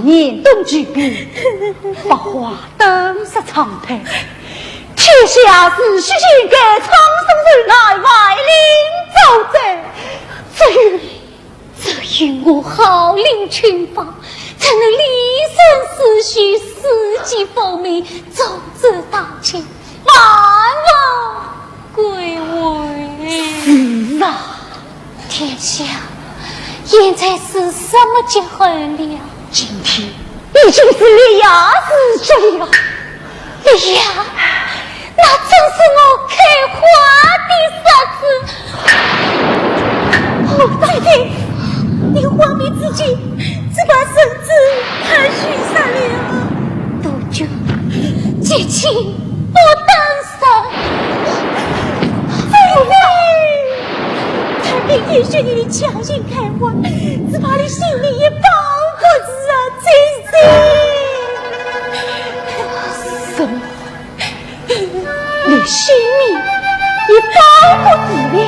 B: 年冬举兵，百花灯饰长台，天下事须应该苍生人来外领奏者。只有我号令群芳，才能理顺思绪，四季风靡，奏折当前，万万归位。是啊，天下
D: 现在是什么结婚了？
C: 今天已经是立夏日子了。
D: 立夏，那正是我开花的日子。哦，太太，你忘了自己只把绳子看虚上了。多久？节气不等生。菲菲，太太也许你的强行开花，只怕你心里也抱不住啊，姐姐。
C: 什么？你心里也保不住了？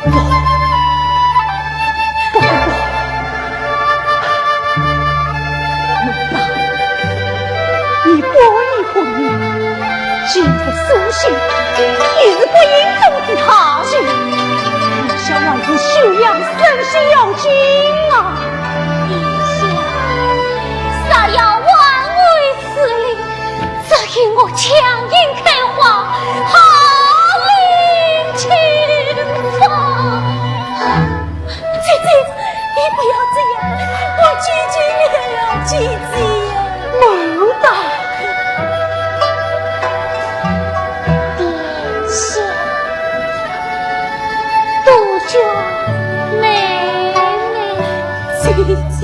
C: 不，你不离婚姻，现在苏醒也是不应中之他人。你想外子修养甚是有劲啊！
D: 啥要挽回此理，只因我强硬开花，好令情放。姐姐，你不要这样，我拒绝了姐姐呀。
C: 蒙大，
D: 殿下，杜鹃妹妹，姐姐。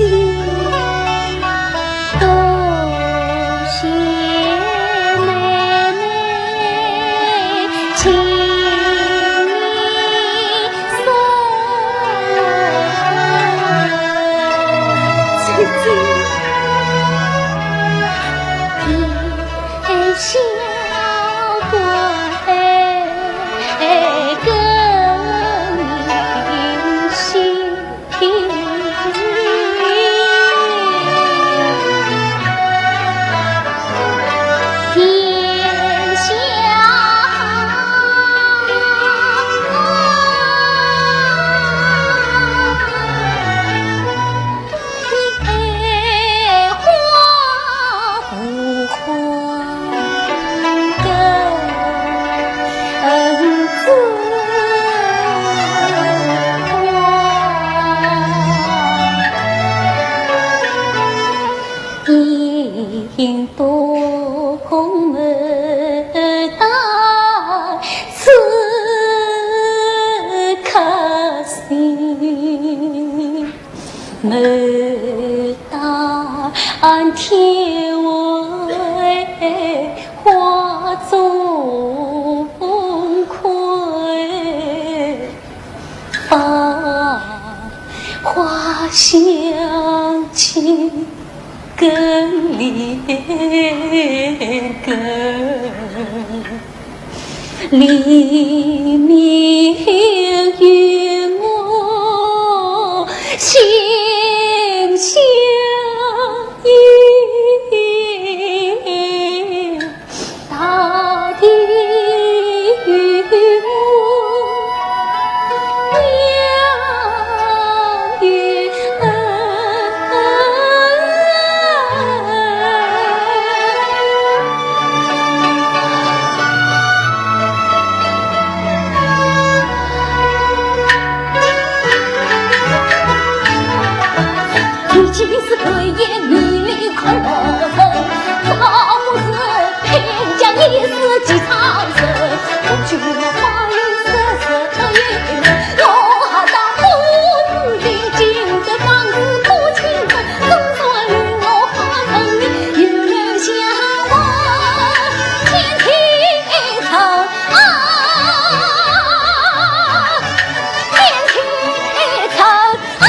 D: 牡丹天为花中葵，花香气更烈更，黎明与我心相依，大地与我两缘已经是对眼女里快乐人，他不是偏将一时几长生，我觉花颜色色的一人，我还当不自己进这房子多情人，总算令我花成你有人相望天天愁啊，天天愁啊。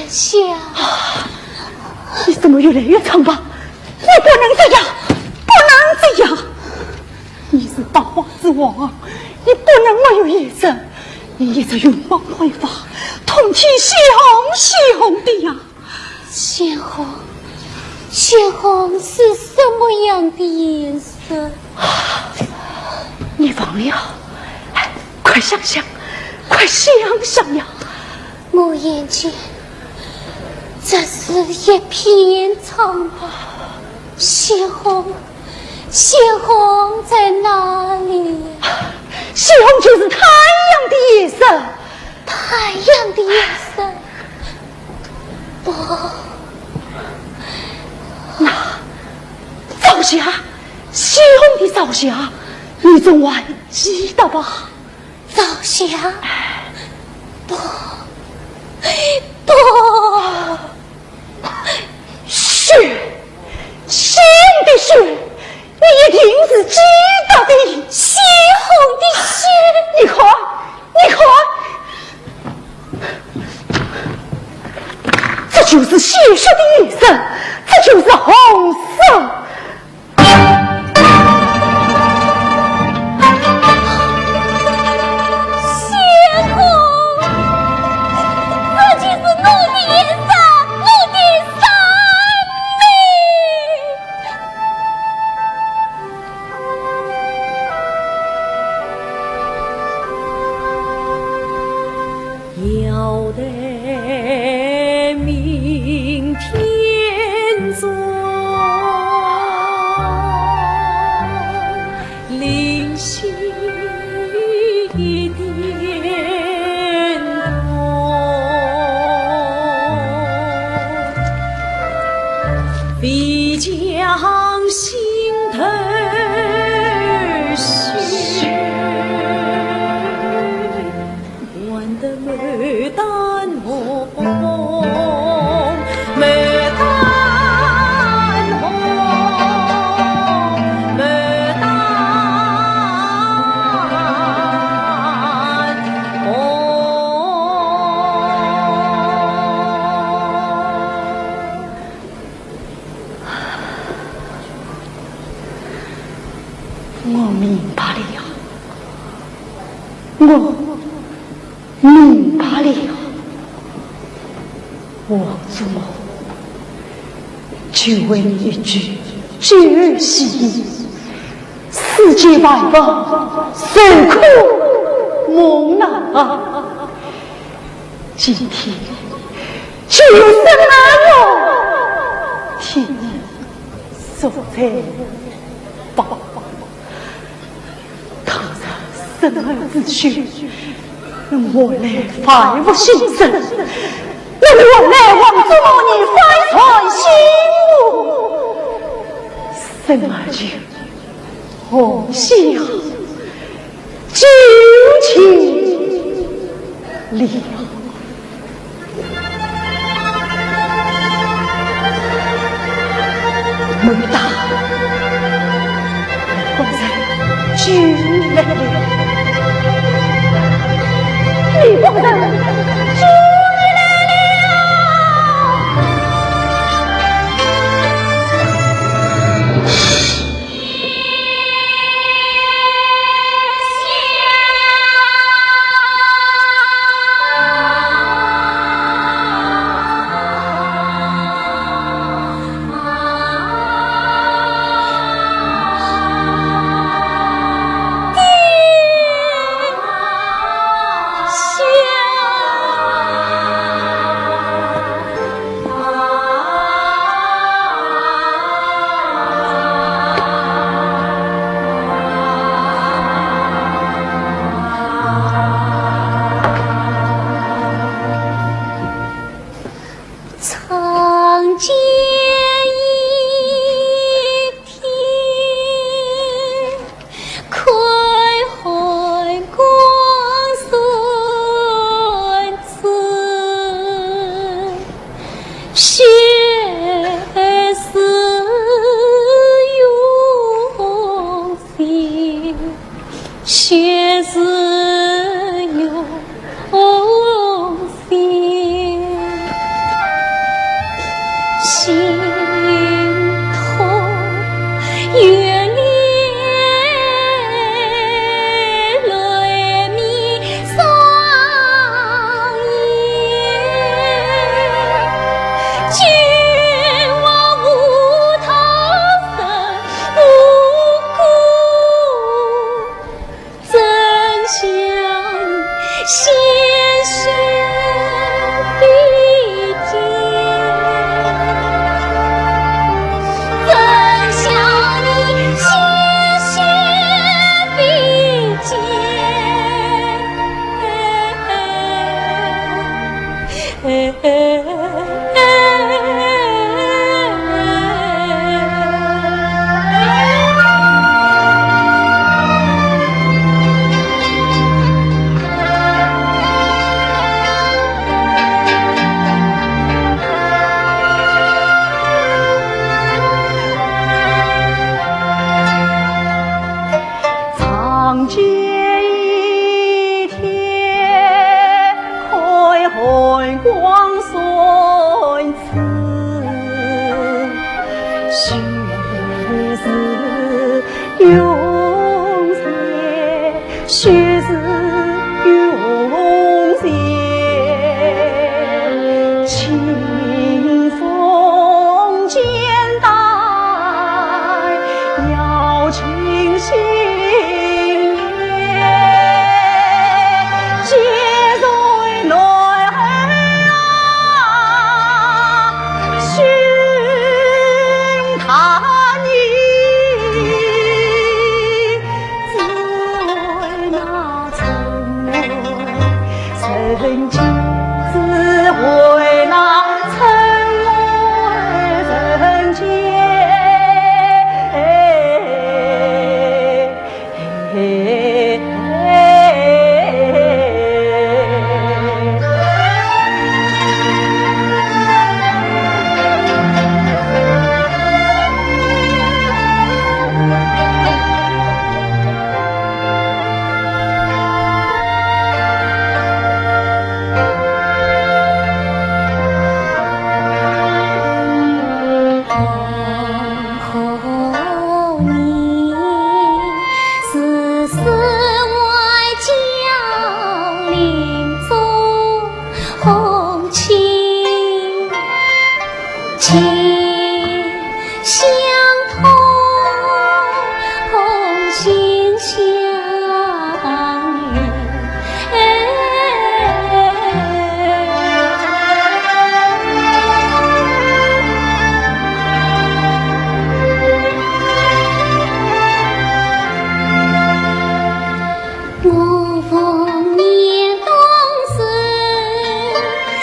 D: 下，
B: 你怎么越来越苍白？你不能这样，不能这样！你是八花之王，你不能没有颜色。你一直永忘挥发，通体鲜红的呀！
D: 鲜红是什么样的颜色？
B: 你忘了？快想想呀！
D: 我眼前这是一片苍白，鲜红在哪里？
B: 鲜红就是太阳的颜色，
D: 太阳的颜色。不，
B: 那朝霞，鲜红的朝霞，你总还记得吧？
D: 朝霞，不，
B: 血的血，你一定是记得的。
D: 鲜红的血，
B: 你看，这就是血色的颜色，这就是红色。
A: 要得明天做灵犀一点通，必将心头血玩得牡丹红，牡丹红，牡丹红。
B: 我明白了，我明白了，我做梦就为你一句绝息，世界万方受苦蒙难啊！今天就生儿哟，天所在爸爸。生儿之血，我来反复心生，我来望祖母你翻传心目，生儿就红霞究竟了。牡丹，我在就来了。你不能就来了。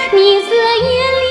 D: 你是一粒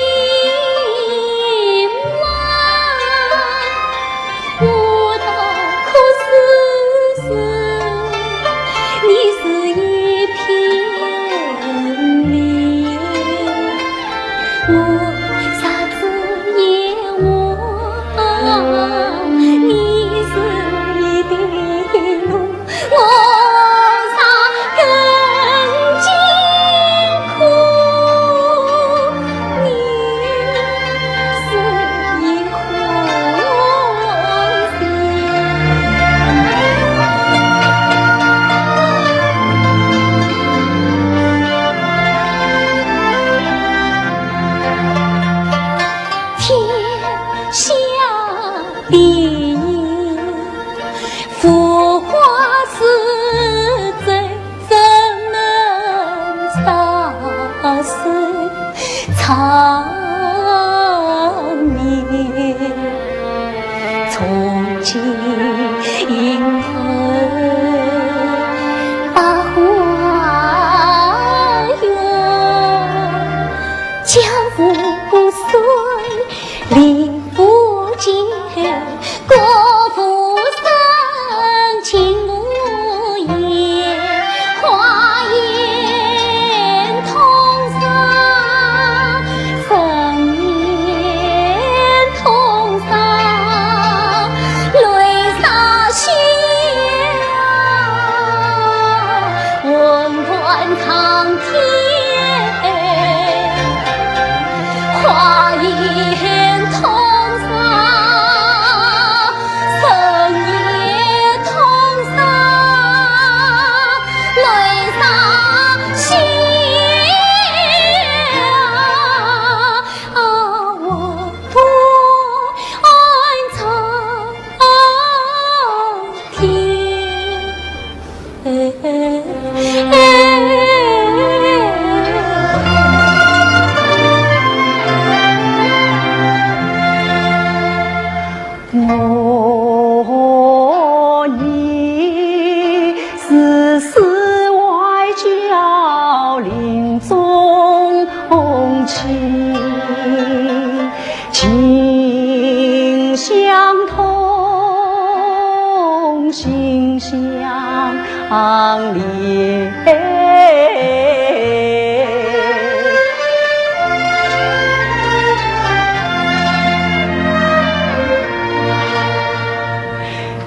B: 情相通，心相连。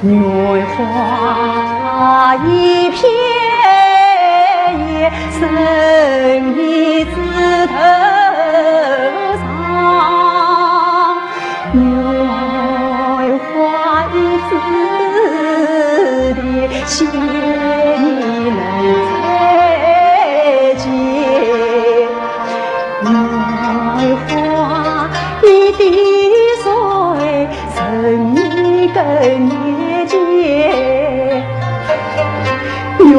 B: 月花一片叶，生意枝头上。月花一枝的鲜你能采见，月花一滴水，生意更月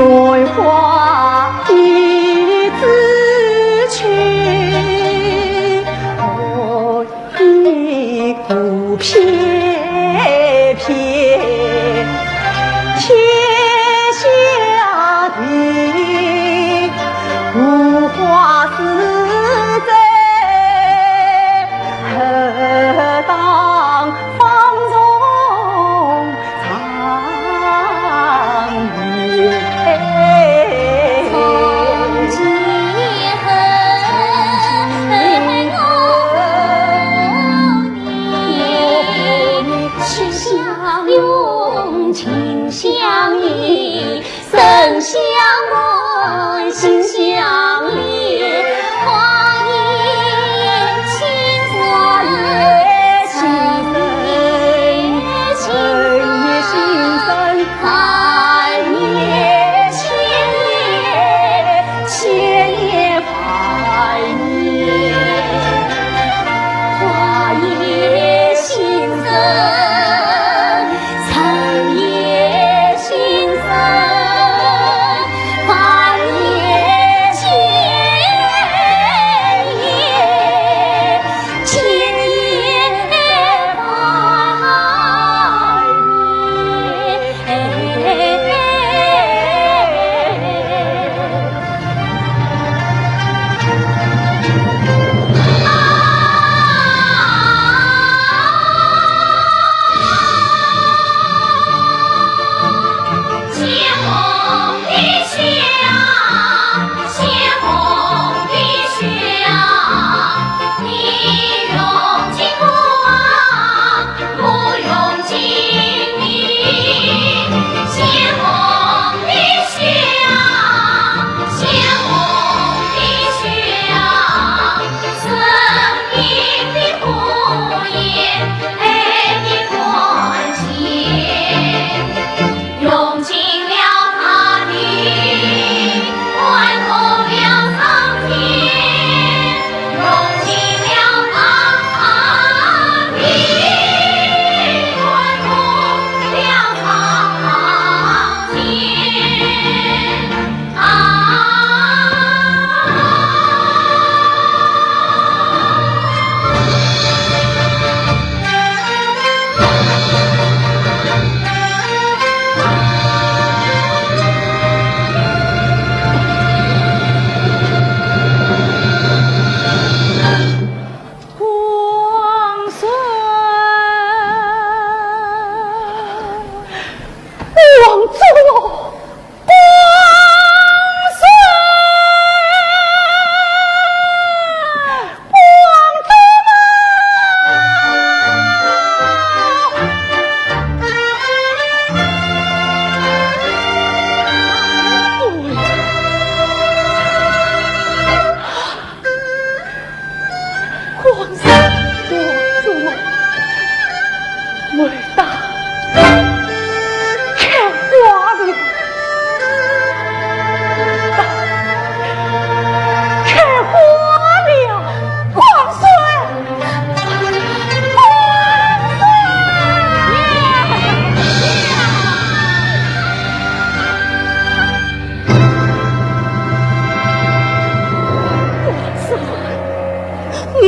B: 花一枝去，我一股翩翩，天下的无花自在，何当放纵长远。情相依，生相爱，心相连。花叶情深，情深，情深，寒夜千夜繁叶，花叶心深。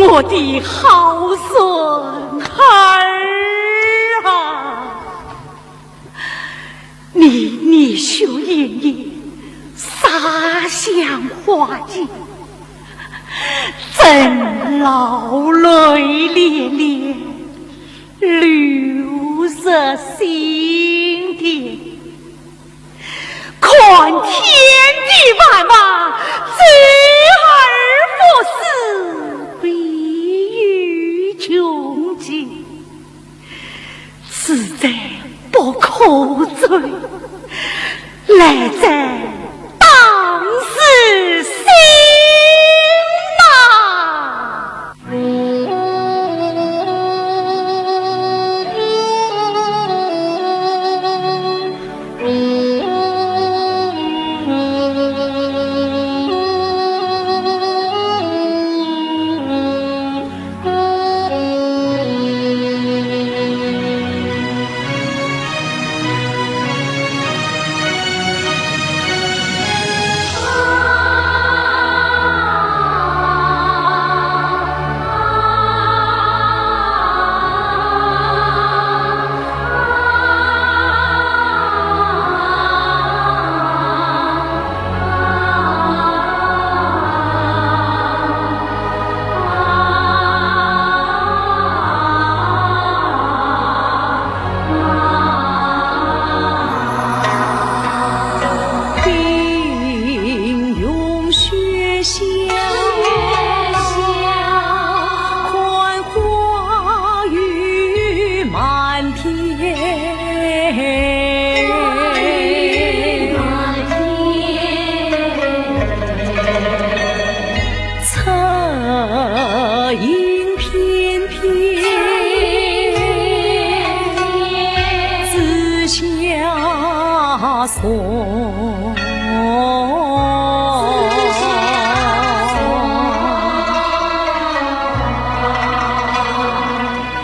B: 我的好孙儿啊，你热血炎炎，洒向花间，怎老泪连连，流入心田。看天地万物，罪而复始，必于穷尽，此在不可追，来在当时心呐。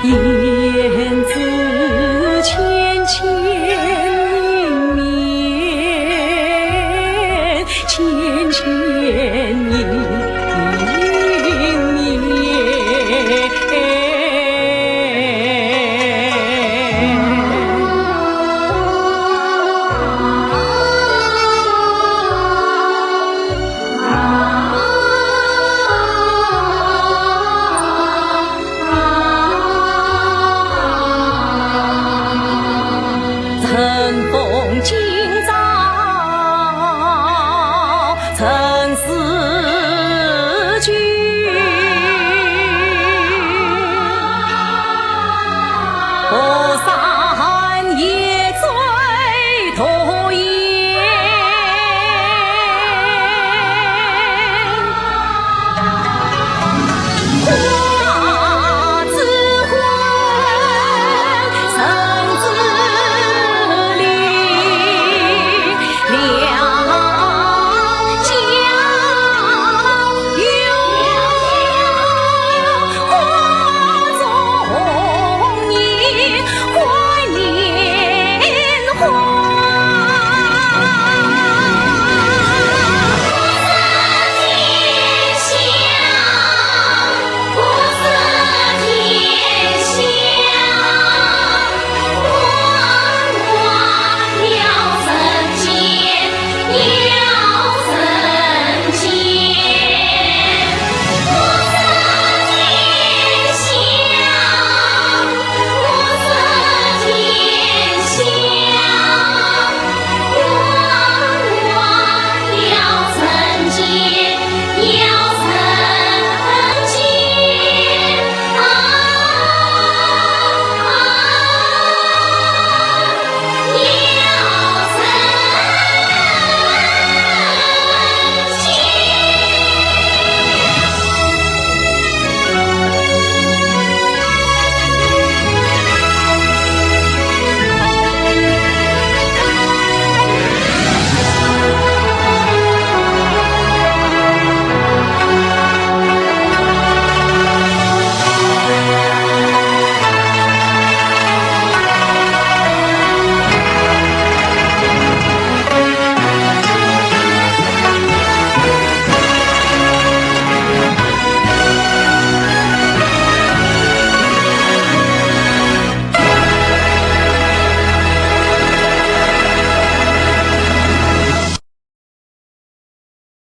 B: 一